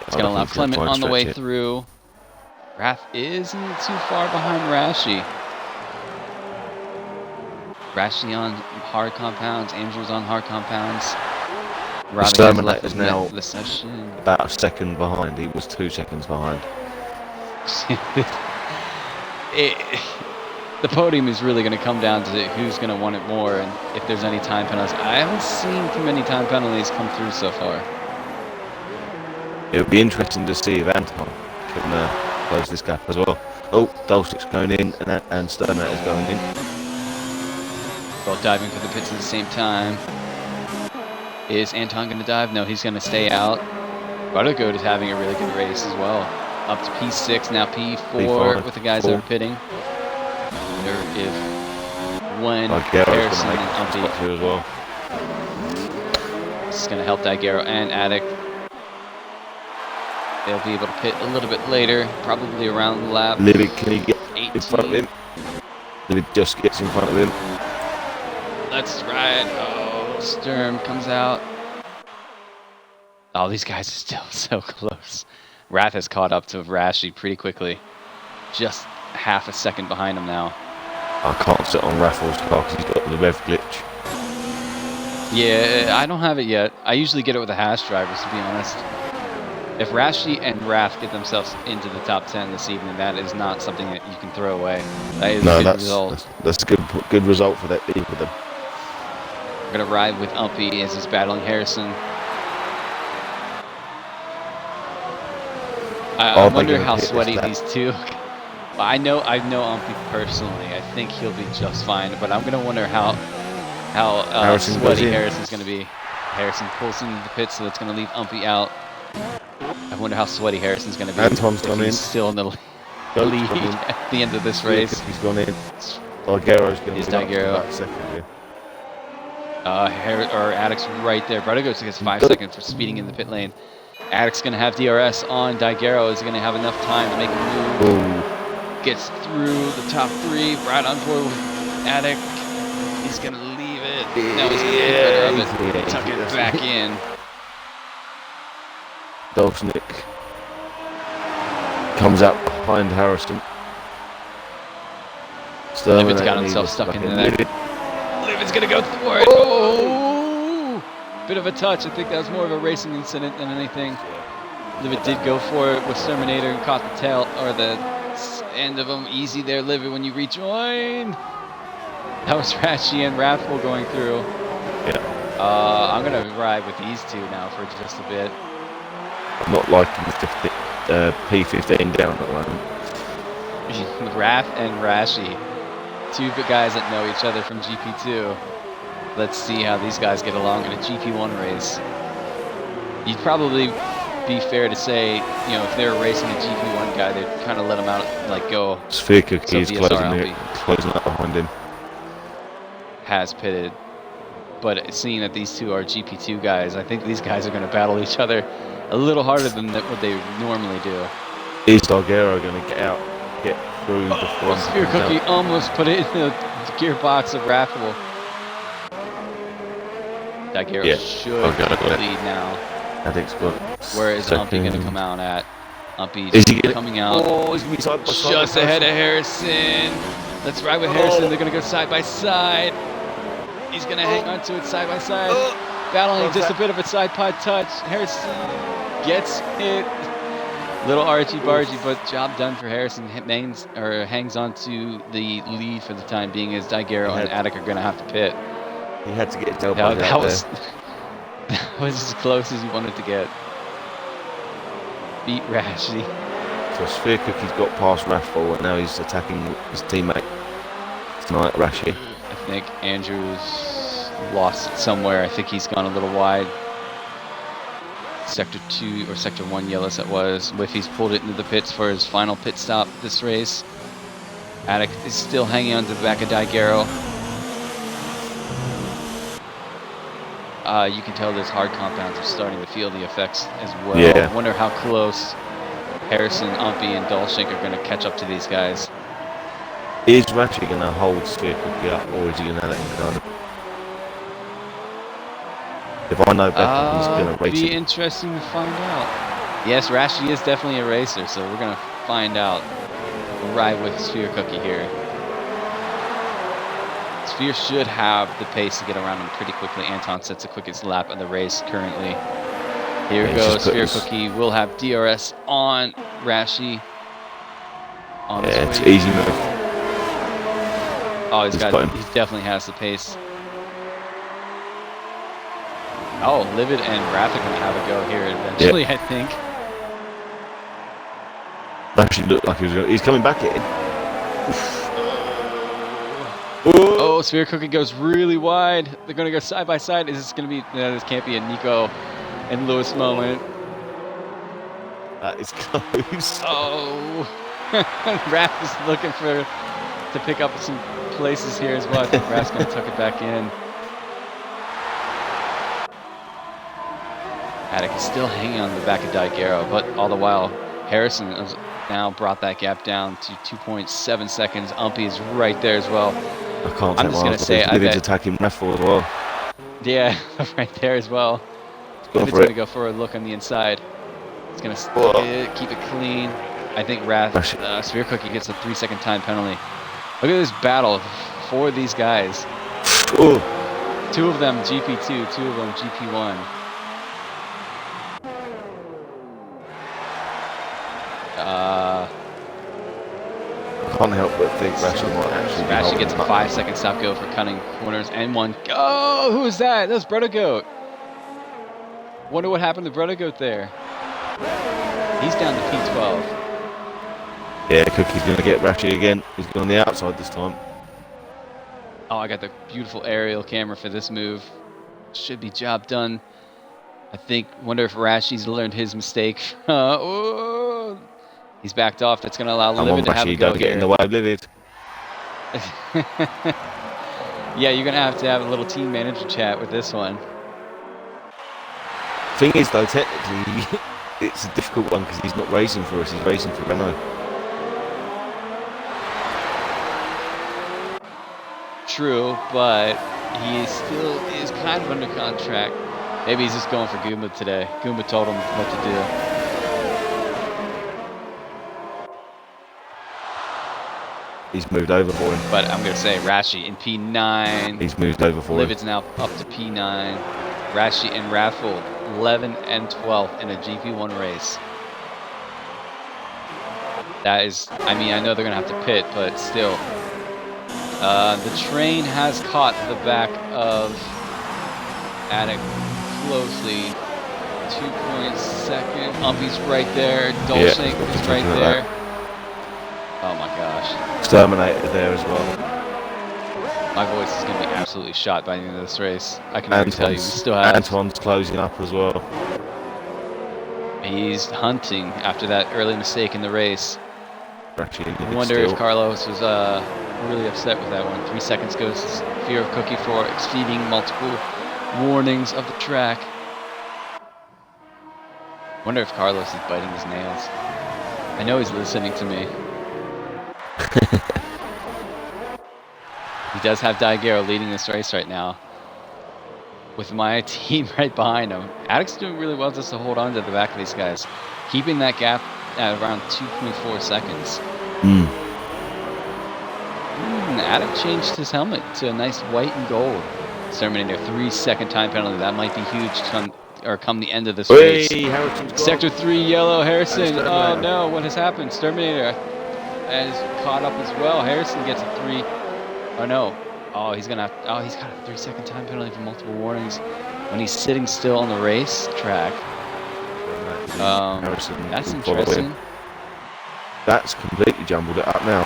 It's going to allow Clement on the way through. Raph isn't too far behind Rashi. Rashi on hard compounds. Andrew's on hard compounds. Robbie is now the session. About a second behind. He was 2 seconds behind. The podium is really going to come down to who's going to want it more and if there's any time penalties. I haven't seen too many time penalties come through so far. It would be interesting to see if Anton can close this gap as well. Oh, Dolchink's going in and Sterner is going in. Both diving for the pits at the same time. Is Anton going to dive? No, he's going to stay out. Buttergoat is having a really good race as well. Up to P6, now P4 with the guys that are pitting. There is one Harrison and Umpy. As well. This is going to help Daiguerre and Attic. They'll be able to pit a little bit later, probably around lap 18. Can he get in front of him? Libby just gets in front of him. Let's ride. Oh, Sturm comes out. Oh, these guys are still so close. Rath has caught up to Rashi pretty quickly. Just half a second behind him now. I can't sit on Raffles' car because he's got the rev glitch. Yeah, I don't have it yet. I usually get it with the hash drivers, to be honest. If Rashi and Rath get themselves into the top 10 this evening, that is not something that you can throw away. That is a good result. That's a good result for that team for them. We're going to ride with Umpy as he's battling Harrison. I wonder how sweaty these two. I know Umpy personally. I think he'll be just fine, but I'm gonna wonder how sweaty Harrison's gonna be. Harrison pulls into the pit, so that's gonna leave Umpy out. I wonder how sweaty Harrison's gonna be. Anton's gone in. Still in the lead at the end of this race. He's gone in. Daiguerre's gonna be Daiguerre. Second. Attic's right there. Brothergoats gets 5 seconds for speeding in the pit lane. Attic's going to have DRS on. Daiguerre is going to have enough time to make a move. Ooh. Gets through the top 3. Right on board with Attic. He's going to leave it. Now he's going to get better of it. Tuck it back in. Dolchink comes out behind Harrison. Livid's got himself stuck in there. Livid's going to go for it. Oh! Bit of a touch. I think that was more of a racing incident than anything. Livid did go for it with Terminator and caught the tail or the end of them. Easy there, Livid, when you rejoin. That was Rashi and Raffle going through. Yeah. I'm going to ride with these two now for just a bit. I'm not liking the P15 down at the moment. Raph and Rashi. Two guys that know each other from GP2. Let's see how these guys get along in a GP1 race. You'd probably be fair to say, you know, if they're racing a GP1 guy, they'd kind of let him out, like go. Sphere Cookie is VSR closing up behind him. Has pitted. But seeing that these two are GP2 guys, I think these guys are going to battle each other a little harder than what they normally do. Is Dargero going to get through the front? Sphere Cookie almost put it in the gearbox of Raffle. Dargero should lead now. Addict's got. Where is Umpy going to come out at? Umpy's coming out he's going to be side by side just ahead of Harrison. Let's ride with Harrison. They're going to go side by side. He's going to hang on to it side by side. Battling just a bit of a side pod touch. Harrison gets it. Little argy-bargy, but job done for Harrison. Hangs on to the lead for the time being, as Dargero and Attic are going to have to pit. He had to get his tailpipe out that was as close as he wanted to get. Beat Rashi. So Sphere Cookie's got past Raffle, and now he's attacking his teammate tonight, Rashi. I think Andrew's lost somewhere. I think he's gone a little wide. Sector 2 or Sector 1 yellows that was. Whiffy's pulled it into the pits for his final pit stop this race. Attic is still hanging on to the back of Dargero. You can tell those hard compounds are starting to feel the effects as well. Yeah. I wonder how close Harrison, Umpy, and Dolschink are going to catch up to these guys. Is Rashi going to hold Sphere Cookie up, or is he going to let him go? If I know better, he's going to race Be him. interesting to find out. Yes, Rashi is definitely a racer, so we're going to find out. We'll ride with Sphere Cookie here. Sphere should have the pace to get around him pretty quickly. Anton sets the quickest lap of the race currently. Here goes Sphere Cookie. Will have DRS on Rashi. It's easy move. Oh, he definitely has the pace. Oh, Livid and Wrath are going to have a go here eventually, I think. Actually looked like he's coming back in. Oh, Sphere Cookie goes really wide. They're going to go side by side. Is this going to be... No, this can't be a Nico and Lewis moment. That is close. Oh. Wrath is looking to pick up some places here as well. I think Wrath's going to tuck it back in. Attic is still hanging on the back of Dargero, but all the while, Harrison has now brought that gap down to 2.7 seconds. Umpy is right there as well. I'm just going to say, I bet attacking Raffle as well. Yeah, right there as well. He's going to go for a look on the inside. He's going to keep it clean. I think Sphere Cookie gets a 3-second time penalty. Look at this battle for these guys. Ooh. Two of them GP2, two of them GP1. I can't help but think Rashi might actually be Rashi gets a 5-second stop go for cutting corners and one. Oh, who was that? That was Brothergoat. Wonder what happened to Brothergoat there. He's down to P12. Yeah, Cookie's going to get Rashi again. He's going on the outside this time. Oh, I got the beautiful aerial camera for this move. Should be job done. I think, wonder if Rashi's learned his mistake. Oh, he's backed off. That's going to allow Livid to have a go here. Get in the way of Livid. Yeah, you're going to have a little team manager chat with this one. Thing is, though, technically, it's a difficult one because he's not racing for us. He's racing for Renault. True, but he still is kind of under contract. Maybe he's just going for Goomba today. Goomba told him what to do. He's moved over for him. But I'm going to say Rashi in P9. He's moved over for Livid's now up to P9. Rashi and Raffle 11 and 12 in a GP1 race. That is, I mean, I know they're going to have to pit, but still. The train has caught the back of Attic closely. 2.2. Umpy's right there. Dolshank is right there. Oh my gosh. Exterminator there as well. My voice is going to be absolutely shot by the end of this race. I can already tell you. We still have. Anton's closing up as well. He's hunting after that early mistake in the race. I wonder if Carlos was really upset with that one. 3 seconds goes to fear of cookie for exceeding multiple warnings of the track. I wonder if Carlos is biting his nails. I know he's listening to me. He does have Daigero leading this race right now, with my team right behind him. Attic's doing really well just to hold on to the back of these guys, keeping that gap at around 2.4 seconds. Attic changed his helmet to a nice white and gold. Terminator 3-second time penalty. That might be huge come the end of this race. Sector 3 yellow. Harrison. Oh no, what has happened? Terminator has caught up as well. Harrison gets a 3. Oh no. Oh, he's gonna have, oh, he's got a 3-second time penalty for multiple warnings when he's sitting still on the race track. That's interesting. That's completely jumbled it up now.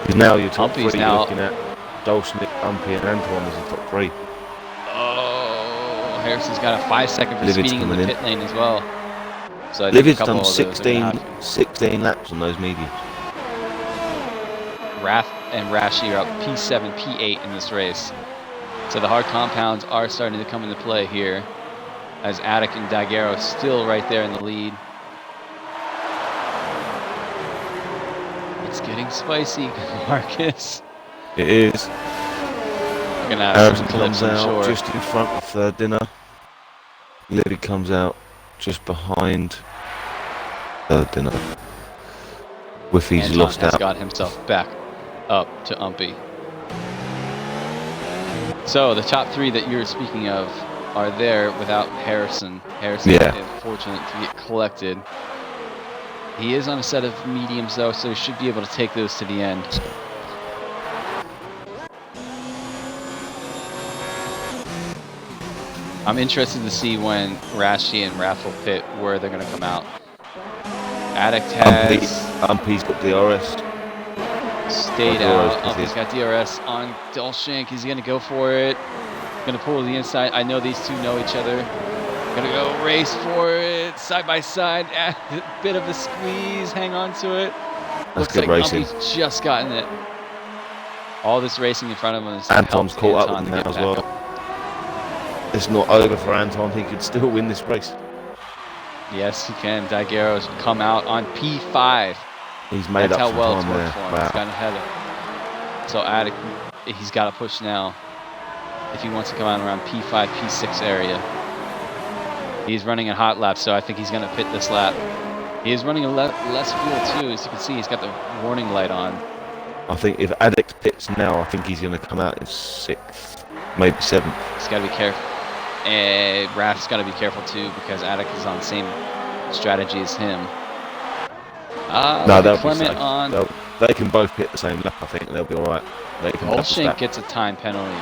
Because now you're top 3 looking at Dolshank, Umpy and Antoine as the top 3. Oh, Harrison's got a 5-second for speeding in the pit lane as well. So Livid's done 16 laps on those mediums. Raph and Rashi are up P7, P8 in this race. So the hard compounds are starting to come into play here, as Attic and Daigero still right there in the lead. It's getting spicy, Marcus. It is. We're gonna have some clips, I'm sure. Just in front of third dinner. Livid comes out just behind third dinner. Whiffy's lost out. Got himself back up to Umpy. So the top 3 that you're speaking of are there without Harrison. Harrison is fortunate to get collected. He is on a set of mediums though, so he should be able to take those to the end. I'm interested to see when Rashi and Raffle pit where they're going to come out. Addict has Umpy's got DRS. Stayed out. Umpy's got DRS on Dolshank. He's going to go for it. Going to pull to the inside. I know these two know each other. Going to go race for it. Side by side. A bit of a squeeze. Hang on to it. Looks like Umpy's just gotten it. All this racing in front of him is Anton's caught up with him now as well. It's not over for Anton. He could still win this race. Yes, he can. Daigero's come out on P5. He's made up some time there. Wow. He's gotten ahead of. So Attic, he's got to push now if he wants to come out around P5, P6 area. He's running a hot lap, so I think he's going to pit this lap. He is running less fuel too. As you can see, he's got the warning light on. I think if Addict pits now, I think he's going to come out in 6th, maybe 7th. He's got to be careful. And Raph's got to be careful too, because Attic is on the same strategy as him. No, they'll Clement on. They can both hit the same lap. I think they'll be all right. Dolshank gets a time penalty,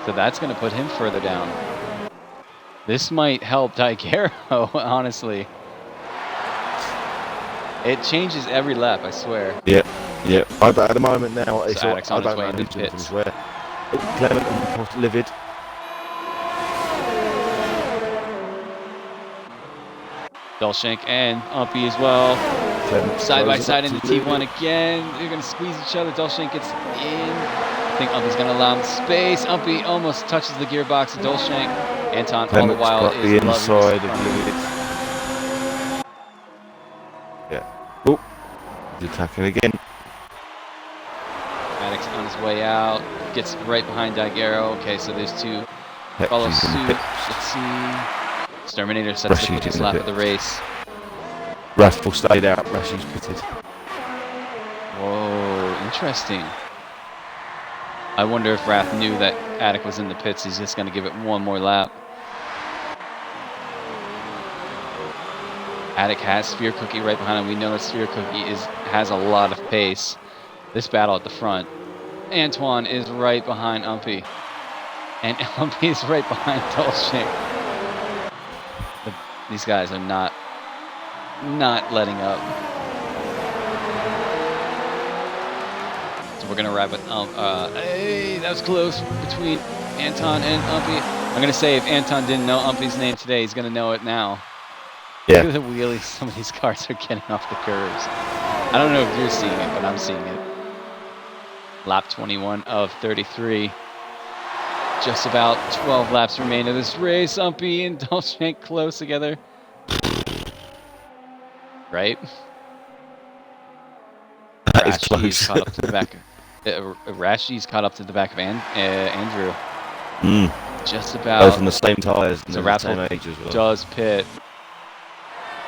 so that's going to put him further down. This might help Daigero, honestly. It changes every lap, I swear. Yeah. At the moment now, it's so Addict's on his way into the pits. Clement and Livid. Dolshank and Umpy as well. Side by side into T1 again. They're going to squeeze each other. Dolshank gets in. I think Umpy's going to allow him space. Umpy almost touches the gearbox of Dolshank. Anton all the while is the inside of Livid. Yeah. Oh, he's attacking again. Addict's on his way out. Gets right behind Daigero. Okay, so there's two. Follow suit. Let's see. Exterminator sets the quickest lap of the race. Raffle stayed out. Rashi's pitted. Whoa, interesting. I wonder if Raff knew that Attic was in the pits. He's just going to give it one more lap. Attic has Sphere Cookie right behind him. We know that Sphere Cookie has a lot of pace. This battle at the front. Antoine is right behind Umpy. And Umpy is right behind Dolchik. These guys are not letting up. So we're gonna wrap with hey, that was close between Anton and Umpy. I'm gonna say if Anton didn't know Umpy's name today, he's gonna know it now. Yeah. Look at the wheelies some of these cars are getting off the curves. I don't know if you're seeing it, but I'm seeing it. Lap 21 of 33. Just about 12 laps remain of this race. Umpy and Dolchik close together. Right? That is close. Caught up to the back. Rashi's caught up to the back of Andrew. Just about. Both on the same tyres and So the same Raffle age as well. does pit.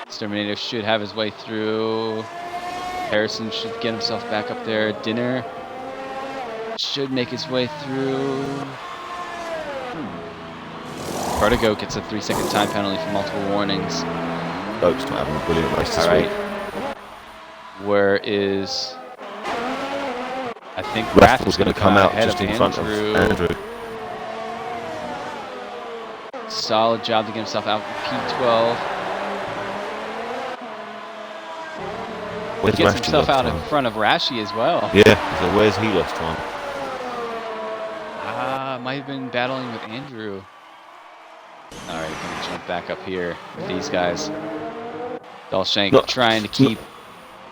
Exterminator should have his way through. Harrison should get himself back up there. Dinner should make his way through. Vertigo gets a 3-second time penalty for multiple warnings. Oak's not having a brilliant race this All week. right. Where is... I think Raffle's going to come out ahead just of in front of Andrew. Solid job to get himself out P12. Where's He gets Rashi himself lost out time? in front of Rashi as well. Yeah, so where's he lost time? Might have been battling with Andrew. Alright, gonna jump back up here with these guys. Dolchik trying to keep...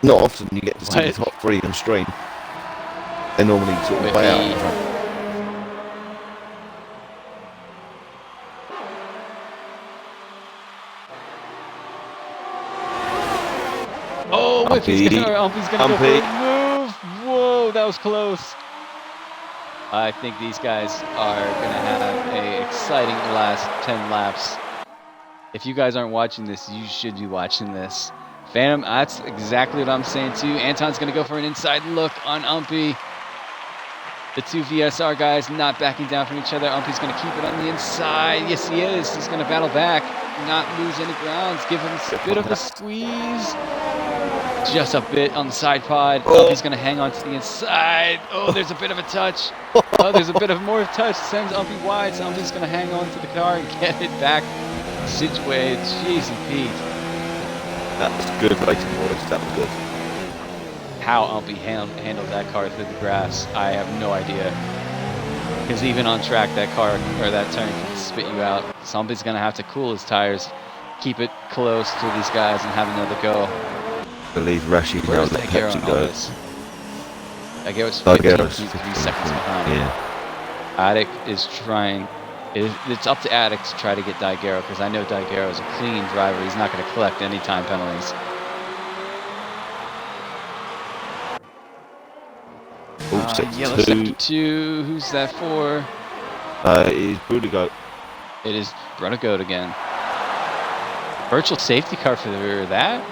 Not often you get to see the top three on stream. They normally sort of play out in front. Oh, Whiffy's Umpy's gonna go for a move. Whoa, that was close. I think these guys are gonna have an exciting last 10 laps. If you guys aren't watching this, you should be watching this. Phantom, that's exactly what I'm saying too. Anton's gonna go for an inside look on Umpy. The two VSR guys not backing down from each other. Umpy's gonna keep it on the inside. Yes, he is. He's gonna battle back, not lose any grounds. Give him a bit of a squeeze. Just a bit on the side pod. Umpy's going to hang on to the inside. Oh, there's a bit of a touch. Oh, there's a bit of more touch. Sends Umpy wide. So Umpy's going to hang on to the car and get it back situated. Jeez and Pete. That was good racing, boys. That was good. How Umpy handled that car through the grass, I have no idea. Because even on track, that car or that turn can spit you out. So Umpy's going to have to cool his tires, keep it close to these guys, and have another go. I believe Rashi now let Pepsi go. Daguerre's 15.3 seconds behind. Yeah. Attic is trying. It's up to Attic to try to get Daguerre because I know Daguerre is a clean driver. He's not going to collect any time penalties. Yellow sector 2. Who's that for? It is Brudigo. It is Brudigo again. Virtual safety car for that.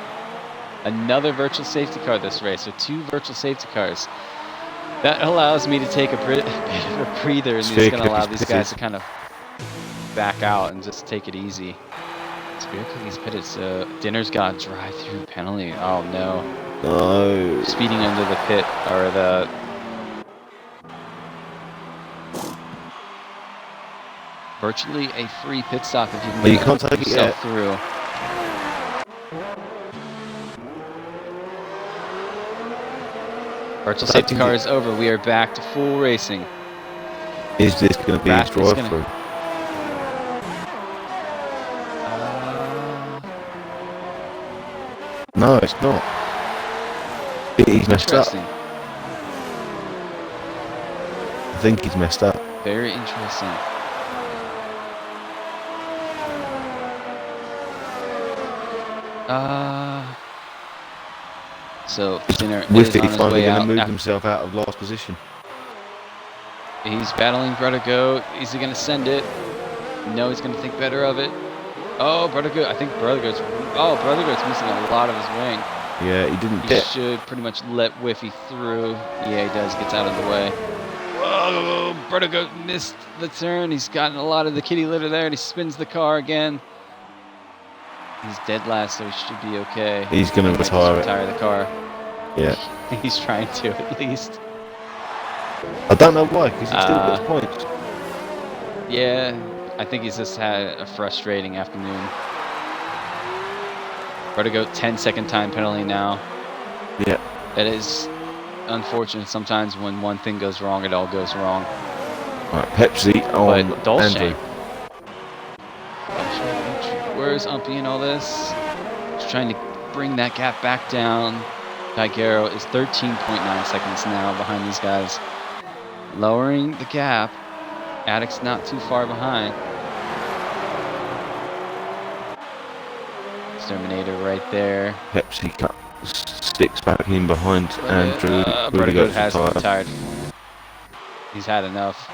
Another virtual safety car this race, so 2 virtual safety cars. That allows me to take a bit of a breather, and it's going to allow these guys to kind of back out and just take it easy. Spirit Cookie's pitted, so Dinner's got a drive-through penalty. Oh no. No. Speeding under the pit, or the... Virtually a free pit stop if you can get yourself through. Virtual safety car is over. We are back to full racing. Is this going to be his drive-through? No, it's not. He's messed up. I think he's messed up. Very interesting. So Dinner is on his finally way going out. to move himself out of last position. He's battling Brudigo. Is he going to send it? No, he's going to think better of it. Oh, Brudigo. I think Brudigo's missing a lot of his wing. Yeah, he didn't He should pretty much let Whiffy through. Yeah, he does. Gets out of the way. Whoa, Brudigo missed the turn. He's gotten a lot of the kitty litter there, and he spins the car again. He's dead last, so he should be okay. He's going to He might just retire it. retire the car. Yeah. He's trying to, at least. I don't know why, because he still gets points. Yeah, I think he's just had a frustrating afternoon. We're to go 10-second time penalty now. Yeah. It is unfortunate sometimes when one thing goes wrong, it all goes wrong. Right, Pepsi on Andrew. Where's Umpy in all this? Just trying to bring that gap back down. Daigero is 13.9 seconds now behind these guys. Lowering the gap. Attic's not too far behind. Exterminator right there. Pepsi sticks back in behind Andrew. Vertigo has retired. He's had enough.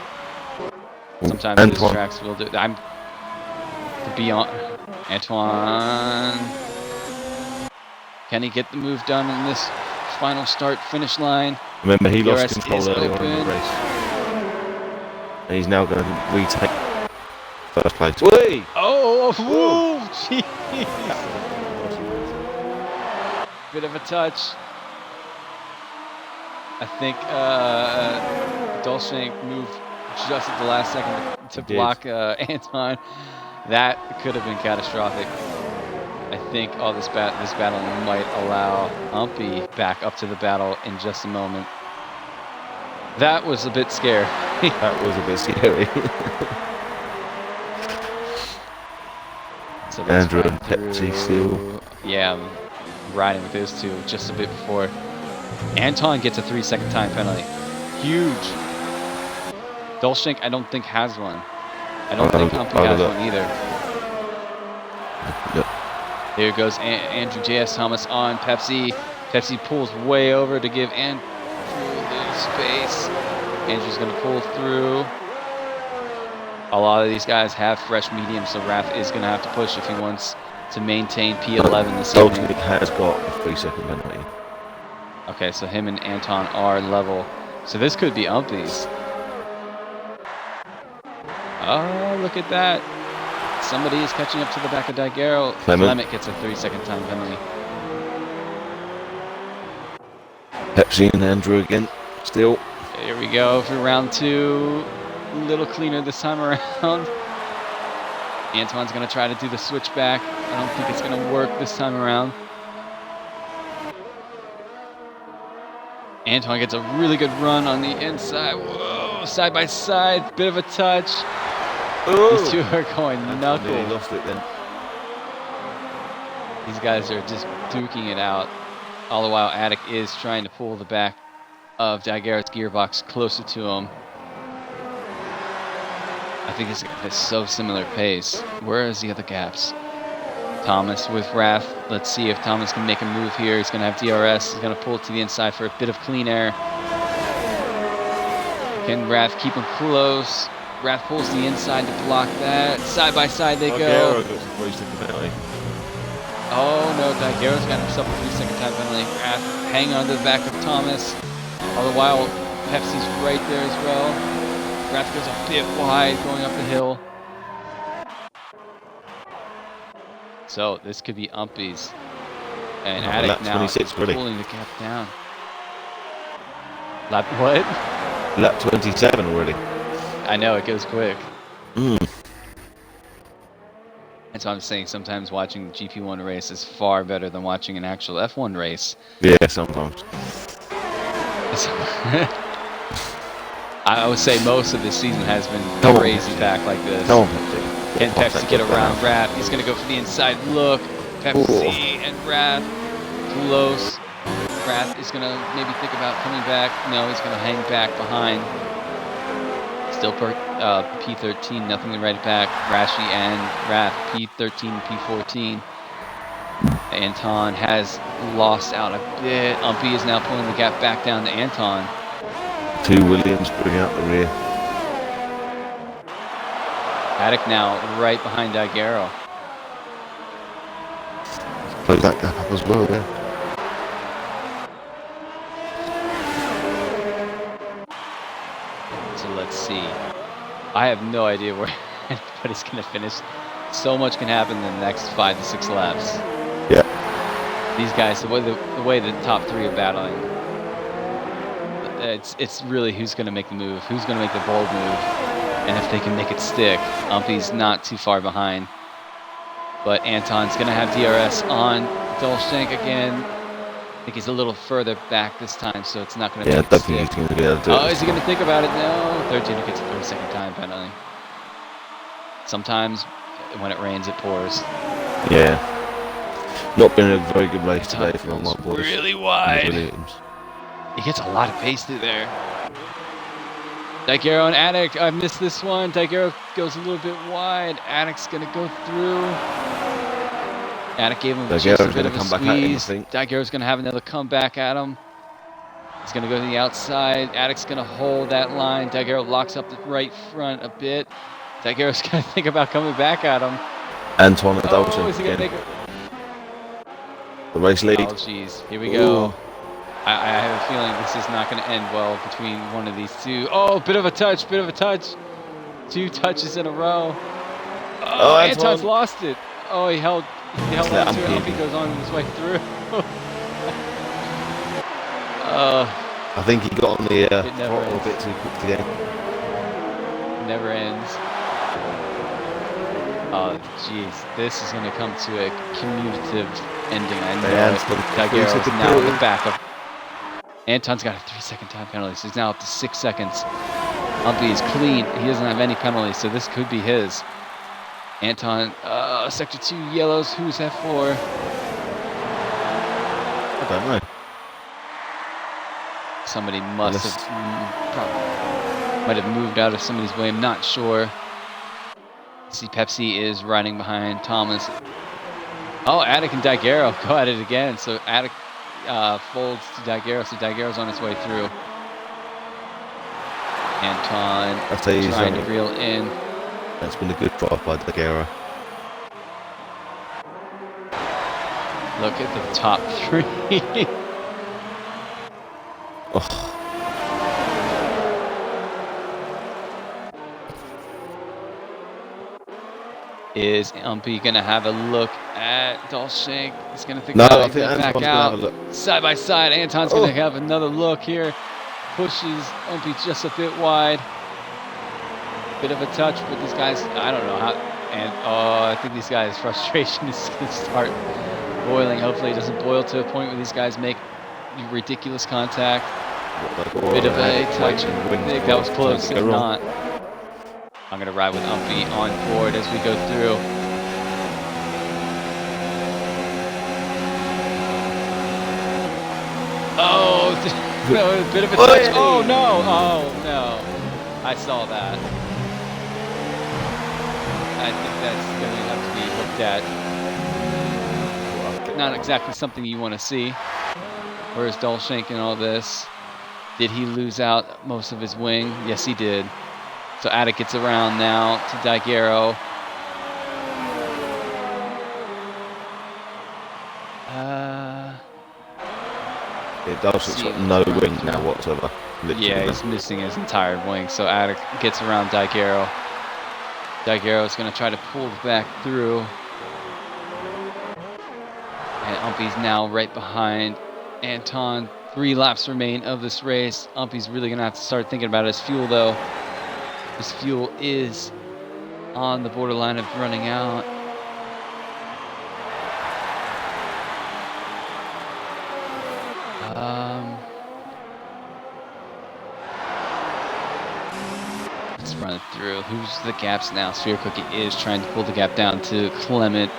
Sometimes these tracks will do. I'm to be on. Antoine. Can he get the move done in this final start finish line? Remember, he lost control earlier on in the race. And he's now going to retake first place. Whee! Oh, jeez. Bit of a touch. I think Dolshank moved just at the last second to block Anton. That could have been catastrophic. I think this battle might allow Umpy back up to the battle in just a moment. That was a bit scary. That was a bit scary. So Andrew and Pepsi still. Yeah, I'm riding with those two just a bit before. Anton gets a 3-second time penalty. Huge. Dolshank, I don't think has one. I don't think Umpy has one either. Yep. There goes Andrew J.S. Thomas on Pepsi. Pepsi pulls way over to give Andrew the space. Andrew's going to pull through. A lot of these guys have fresh medium, so Raph is going to have to push if he wants to maintain P11 this evening. Dolshank has got a 3-second penalty. Okay, so him and Anton are level. So this could be Umpy's. Oh, look at that. Somebody is catching up to the back of Daigero. Clement gets a 3-second time penalty. Pepsi and Andrew again, still. Here we go for round 2. A little cleaner this time around. Antoine's going to try to do the switchback. I don't think it's going to work this time around. Antoine gets a really good run on the inside. Whoa, side by side, bit of a touch. Ooh. These two are going knuckle. He lost it then. These guys are just duking it out. All the while, Attic is trying to pull the back of Daigero's gearbox closer to him. I think it's so similar pace. Where is the other gaps? Thomas with Raph. Let's see if Thomas can make a move here. He's going to have DRS. He's going to pull it to the inside for a bit of clean air. Can Raph keep him close? Raph pulls the inside to block that. Side by side they go. Oh no, Daigero's got himself a 3-second time penalty. Raph hanging on to the back of Thomas. All the while, Pepsi's right there as well. Raph goes a bit wide going up the hill. So this could be Umpy's. And Attic now pulling the gap down. Lap what? Lap 27 already. I know, it goes quick. Mm. That's what I'm saying. Sometimes watching the GP1 race is far better than watching an actual F1 race. Yeah, sometimes. I would say most of this season has been crazy back like this. Can Pepsi get around Raph? He's going to go for the inside look. Pepsi and Raph close. Raph is going to maybe think about coming back. No, he's going to hang back behind. Still P13, nothing to write it back. Rashi and Raph, P13 to P14. Anton has lost out a bit. Umpy is now pulling the gap back down to Anton. 2 Williams bring out the rear. Attic now right behind Daigero. Close that gap up as well there. So let's see. I have no idea where anybody's going to finish So much can happen in the next 5 to 6 laps. Yeah. These guys, the way the top 3 are battling, it's really who's going to make the move, who's going to make the bold move, and if they can make it stick. Umpy's not too far behind, but Anton's going to have DRS on Dolshank again. I think he's a little further back this time, so it's not going to make it stick. He's going to be able to do it. Oh, is he going to think about it? No. 13 gets a 30-second time penalty. Sometimes when it rains, it pours. Yeah. Not been a very good race today for all my boys. Really wide. He gets a lot of pace through there. Daguerre and Attic. I missed this one. Daguerre goes a little bit wide. Attic's going to go through. Attic gave him just a bit of a squeeze. Daguerre's going to have another comeback at him. He's going to go to the outside. Attic's going to hold that line. Daguerre locks up the right front a bit. Daguerre's going to think about coming back at him. Antoine and Dalton. Oh, is he going to make it? The race lead. Oh, jeez. Here we go. I have a feeling this is not going to end well between one of these two. Oh, bit of a touch, bit of a touch. 2 touches in a row. Oh, Anton's lost it. Oh, he held on to it. He goes on his way through. I think he got on the throttle a bit too quick to the end. It never ends. Oh, jeez. This is going to come to a commutative ending. I know Daguerre is now in the back of. Anton's got a 3-second time penalty, so he's now up to 6 seconds. Umpy is clean. He doesn't have any penalties, so this could be his. Anton, Sector 2 yellows. Who's that for? I don't know. Somebody might have moved out of somebody's way. I'm not sure. See, Pepsi is riding behind Thomas. Oh, Attic and Daguerre go at it again. So Attic folds to Daguerre, so Daguerre's on his way through. Anton trying to reel in. That's been a good drive by Daguerre. Look at the top 3. Oh. Is Umpy going to have a look at Dolshank? He's going to think about it. Back out. Side by side, Anton's going to have another look here. Pushes Umpy just a bit wide. Bit of a touch, but these guys, I don't know how. And I think these guys' frustration is going to start boiling. Hopefully it doesn't boil to a point where these guys make ridiculous contact. Bit of a touch. I think that was close. If not, I'm going to ride with Umpy on board as we go through. Oh, no, a bit of a touch. Oh, no. Oh, no. I saw that. I think that's going to have to be looked at. Not exactly something you want to see. Where's Dolshank in all this? Did he lose out most of his wing? Yes, he did. So Attic gets around now to Daguerre. Dolshank's got no wing now whatsoever. Literally. Yeah, he's missing his entire wing. So Attic gets around Daguerre. Daguerre is going to try to pull back through. And Umpy's now right behind Anton. 3 laps remain of this race. Umpy's really going to have to start thinking about his fuel, though. His fuel is on the borderline of running out. Let's run it through. Who's the gaps now? Sphere Cookie is trying to pull the gap down to Clement.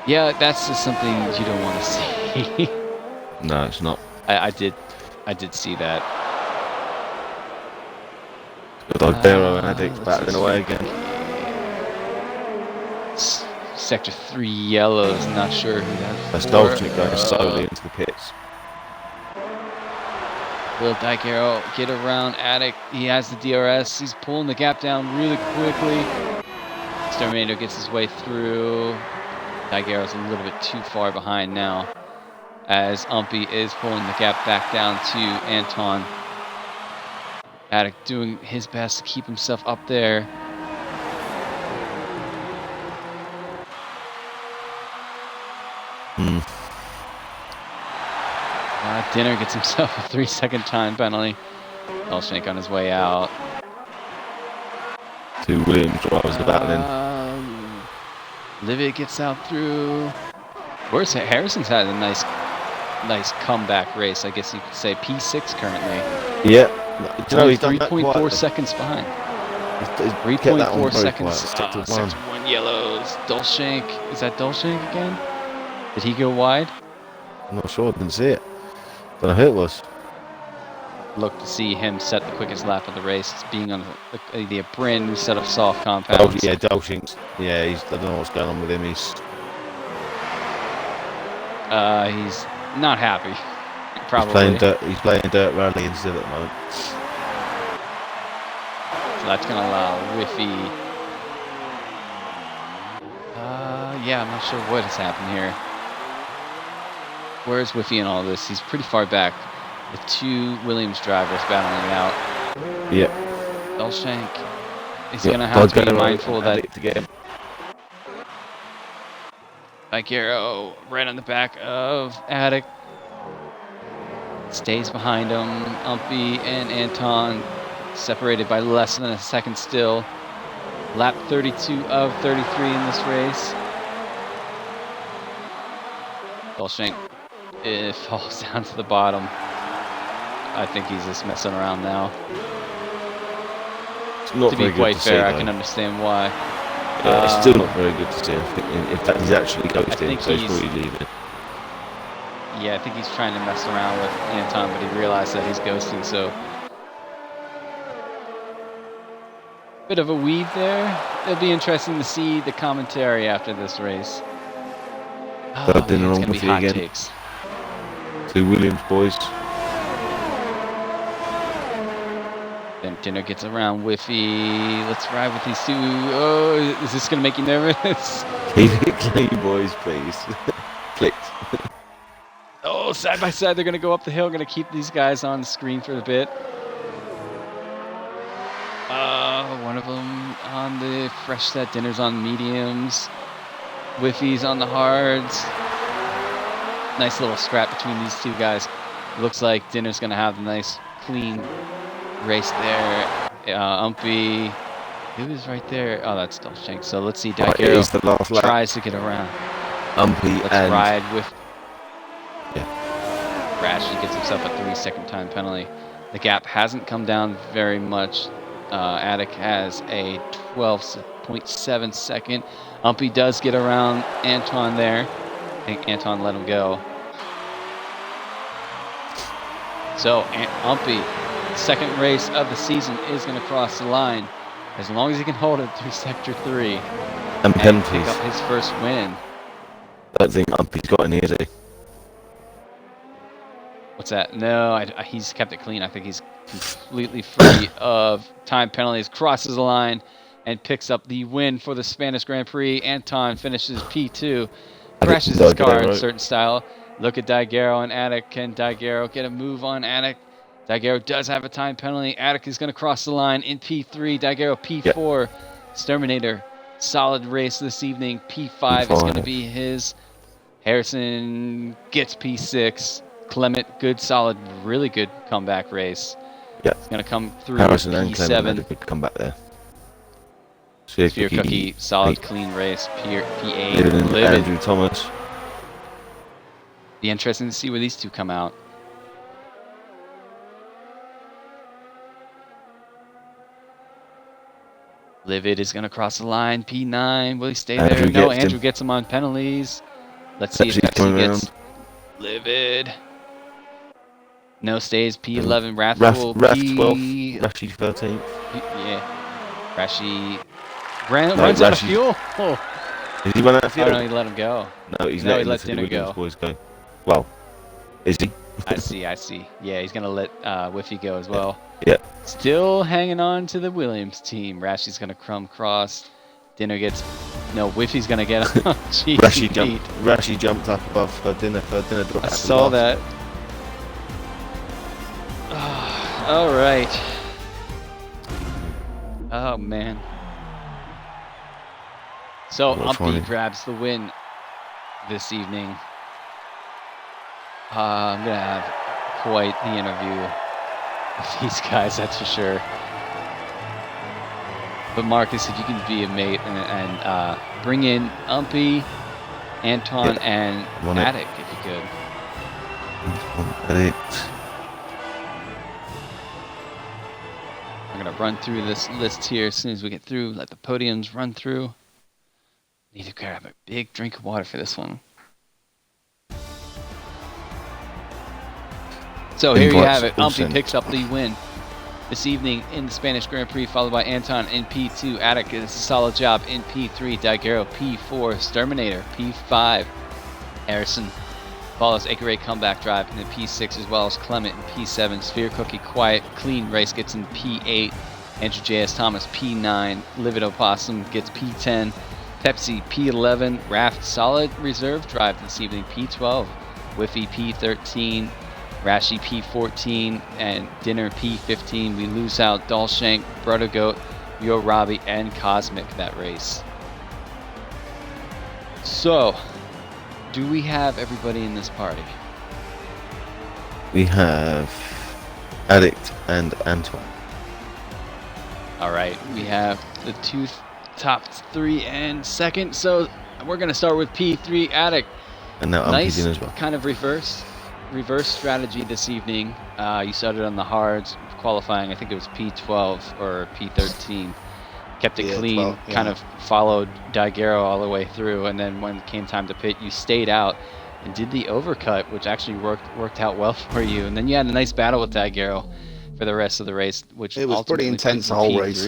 Yeah, that's just something you don't want to see. No, it's not. I did see that. Daguerre and Attic battling away again. Sector 3 yellows, not sure who that's for. Dolshank going slowly into the pits. Will Daguerre get around Attic? He has the DRS. He's pulling the gap down really quickly. Exterminator gets his way through. Daguerre's a little bit too far behind now, as Umpy is pulling the gap back down to Anton. Attic doing his best to keep himself up there. Dinner gets himself a 3-second time penalty. Dolshank on his way out. 2 Williams drivers are battling. Livet gets out through. Where's Harrison's had a nice comeback race, I guess you could say. P6 currently. Yeah. Do you know, he's done 3.4 seconds behind. He's 3.4 seconds. Sector 1 yellows. Dolshank. Is that Dolshank again? Did he go wide? I'm not sure. I didn't see it. Don't know who it was. Look to see him set the quickest lap of the race. It's being on a brand new set of soft compounds. Oh, yeah, Dolshank's. Yeah, I don't know what's going on with him. He's not happy. Probably. He's playing dirt rally instead at the moment. So that's going to allow Whiffy. Yeah, I'm not sure what has happened here. Where's Whiffy in all this? He's pretty far back with 2 Williams drivers battling it out. Yep. Dolshank is going to have to be mindful that Icaro right on the back of Attic. Stays behind him. Umpy and Anton separated by less than a second still. Lap 32 of 33 in this race. Dolshank falls down to the bottom. I think he's just messing around now. To be quite fair, I can understand why. Yeah, it's still not very good to see. I think in fact he's actually ghosting, so he's probably leaving. Yeah, I think he's trying to mess around with Anton, but he realized that he's ghosting, so. Bit of a weave there. It'll be interesting to see the commentary after this race. Oh, man, it's going to be hot takes. 2 Williams boys. Then Dinner gets around Whiffy. Let's ride with these 2. Oh, is this going to make you nervous? Keep it clean, boys, please. Please. Oh, side by side, they're going to go up the hill. Going to keep these guys on the screen for a bit. One of them on the fresh set. Dinner's on mediums. Whiffy's on the hards. Nice little scrap between these 2 guys. Looks like Dinner's going to have a nice, clean race there. Umpy. Who is right there? Oh, that's Dolshank. So let's see. Daigero tries to get around. Umpy let's and ride with. Yeah. Rashi gets himself a 3-second time penalty. The gap hasn't come down very much. Attic has a 12.7 second. Umpy does get around Anton there. I think Anton let him go. So Umpy, second race of the season, is going to cross the line as long as he can hold it through Sector 3 and pick up his first win. I don't think Umpy's got any, has he? What's that? No, he's kept it clean. I think he's completely free of time penalties. Crosses the line and picks up the win for the Spanish Grand Prix. Anton finishes P2. Crashes his car in certain style. Look at Daigero and Attic. Can Daigero get a move on Attic? Daigero does have a time penalty. Attic is going to cross the line in P3. Daigero P4. Yep. Exterminator, solid race this evening. P5 is going to be his. Harrison gets P6. Clement, good, solid, really good comeback race. Yeah. It's going to come through Harrison P7. And Clement had a good comeback there. Spear Cookie, solid, clean race. P8. Livid. Andrew Thomas. Be interesting to see where these 2 come out. Livid is going to cross the line. P9. Will he stay there? No, Andrew gets him on penalties. Let's see if Pepsi gets Livid. No stays. P11. Wrathful. P12. Rashi 13th. Yeah. Rashi runs out of fuel. Oh. Did he run out of fuel? Oh, no, he let him go. No, he let Dinner go. Boys go. Well, is he? I see. Yeah, he's going to let Whiffy go as well. Yeah. Still hanging on to the Williams team. Rashi's going to come cross. Dinner gets... No, Whiffy's going to get him. Rashi jumped up above Dinner. I saw that. All right. Oh, man. So, Umpy grabs the win this evening. I'm going to have quite the interview of these guys, that's for sure. But Marcus, if you can be a mate and bring in Umpy, Anton, and Attic, if you could. I'm gonna run through this list here as soon as we get through. Let the podiums run through. Need to grab a big drink of water for this one. So here you have it. Umpy picks up the win this evening in the Spanish Grand Prix, followed by Anton in P2. Attic does a solid job in P3. Daguerre P4. Sturminator P5. Harrison follows Acre comeback drive in the P6, as well as Clement in P7. Sphere Cookie quiet, clean race gets in P8. Andrew J.S. Thomas P9. Livid Opossum gets P10. Pepsi P11. Raft solid reserve drive this evening P12. Whiffy P13. Rashi P14 and Dinner P15. We lose out Dolshank, Brother Goat, Yo Robbie, and Cosmic that race. So, do we have everybody in this party? We have Addict and Antoine. Alright, we have the two top 3 and second. So, we're going to start with P3 Addict. And now Umpy's in as well. Kind of reverse strategy this evening. You started on the hards, qualifying, I think it was P12 or P13. Kept it clean, 12, yeah. Kind of followed Daguerre all the way through, and then when it came time to pit, you stayed out and did the overcut, which actually worked out well for you. And then you had a nice battle with Daguerre for the rest of the race, which it was pretty intense the whole race.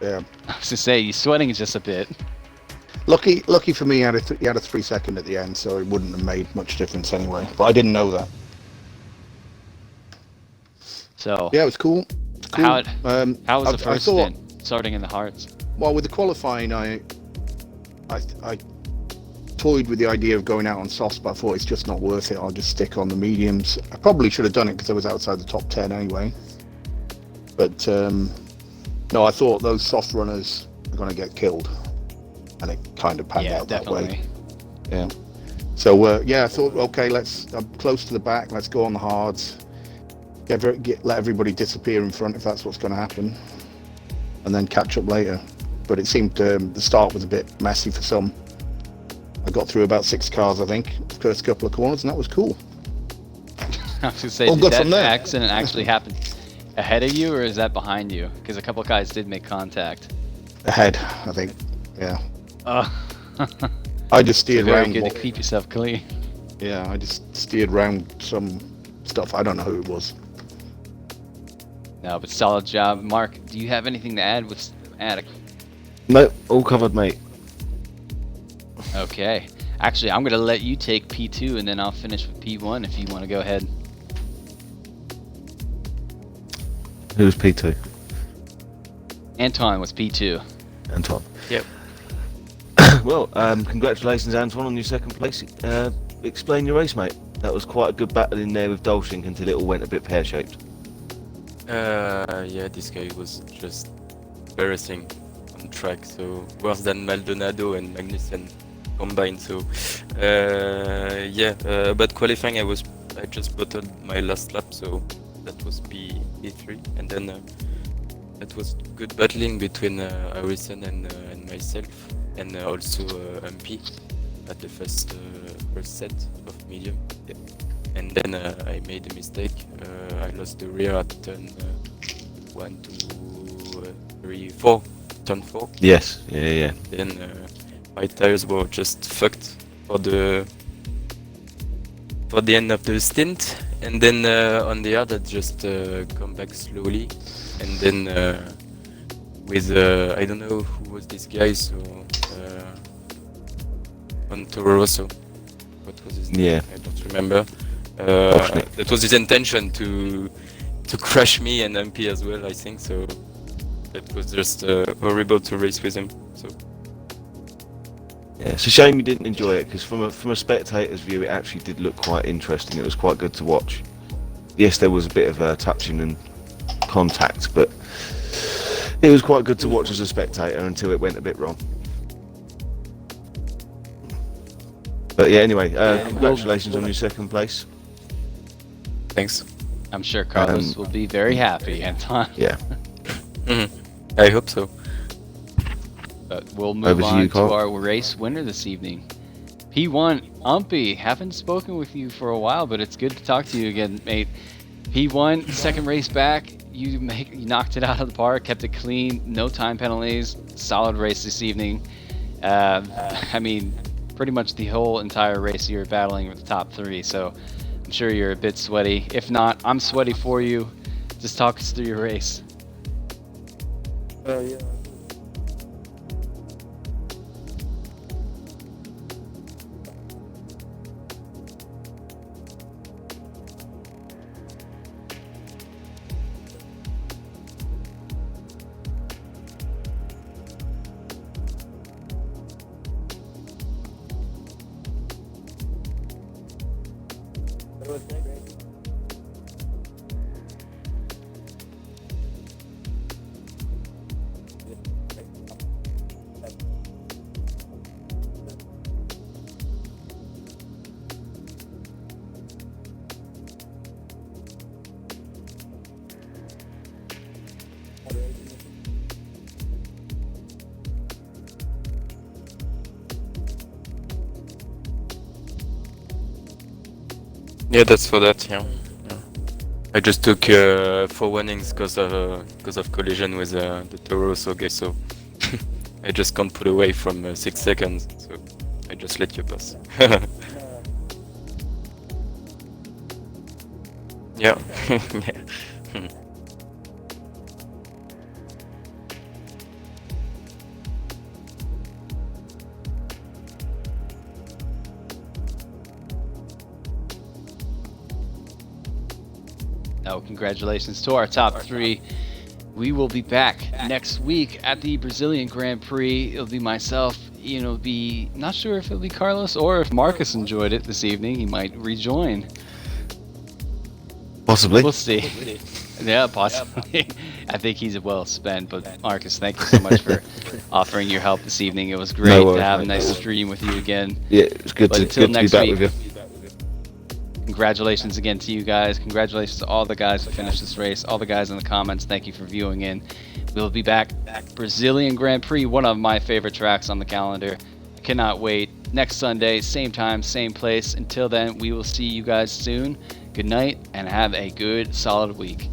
Yeah, I was to say, you're sweating just a bit. Lucky for me, he had a 3-second at the end, so it wouldn't have made much difference anyway. But I didn't know that. So yeah, it was cool. How was the first stint, starting in the hards? Well, with the qualifying, I toyed with the idea of going out on softs, but I thought it's just not worth it. I'll just stick on the mediums. I probably should have done it because I was outside the top 10 anyway. But no, I thought those soft runners are going to get killed. And it kind of panned out definitely. That way. Yeah. So I thought, okay, I'm close to the back. Let's go on the hards. Let everybody disappear in front if that's what's going to happen, and then catch up later. But it seemed the start was a bit messy for some. I got through about 6 cars, I think, the first couple of corners, and that was cool. I was going to say, did that accident actually happen ahead of you, or is that behind you? Because a couple of guys did make contact. Ahead, I think. Yeah. I just steered around. Very good to keep yourself clean. Yeah, I just steered around some stuff. I don't know who it was. No, but solid job. Mark, do you have anything to add with Attic? No, all covered, mate. Okay. Actually, I'm going to let you take P2, and then I'll finish with P1 if you want to go ahead. Who's P2? Anton was P2. Anton. Yep. Well, congratulations, Antoine, on your second place. Explain your race, mate. That was quite a good battle in there with Dolchink until it all went a bit pear-shaped. Yeah, this guy was just embarrassing on track, so worse than Maldonado and Magnussen combined. So but qualifying, I just bottled my last lap, so that was P3, and then that was good battling between Harrison and myself, and also MP at the first set of medium. Yeah. And then I made a mistake. I lost the rear at turn 1, 2, 3, 4. Turn 4. Yes. Yeah. Then my tires were just fucked for the end of the stint. And then on the other, just come back slowly. And then with I don't know who was this guy. So on Toro Rosso. What was his name? Yeah. I don't remember. That was his intention to crash me and MP as well, I think. So it was just horrible to race with him. So yeah, it's a shame you didn't enjoy it, because from a spectator's view, it actually did look quite interesting. It was quite good to watch. Yes, there was a bit of touching and contact, but it was quite good to watch as a spectator until it went a bit wrong. But yeah, anyway, congratulations on your second place. Thanks. I'm sure Carlos will be very happy, Anton. Yeah. I hope so. But we'll move Over to on you, to Carl. our race winner this evening. P1, Umpy. Haven't spoken with you for a while, but it's good to talk to you again, mate. P1, second race back. You knocked it out of the park, kept it clean, no time penalties. Solid race this evening. I mean, pretty much the whole entire race you were battling with the top three, so I'm sure you're a bit sweaty. If not, I'm sweaty for you. Just talk us through your race. Yeah. Yeah, that's for that. Yeah. I just took 4 warnings because of collision with the Toro. So I just can't put away from 6 seconds. So I just let you pass. Yeah. Yeah. Oh, congratulations to our top three. We will be back next week at the Brazilian Grand Prix. It'll be myself. It'll be not sure if it'll be Carlos or if Marcus enjoyed it this evening. He might rejoin. Possibly. We'll see. Yeah, possibly. I think he's well spent. But Marcus, thank you so much for offering your help this evening. It was great No worries, to have a mate. nice stream with you again. Yeah, it's good But to until be next back week. with you. Congratulations again to you guys. Congratulations to all the guys who finished this race. All the guys in the comments, thank you for viewing in. We'll be back. Brazilian Grand Prix, one of my favorite tracks on the calendar. Cannot wait. Next Sunday, same time, same place. Until then, we will see you guys soon. Good night and have a good, solid week.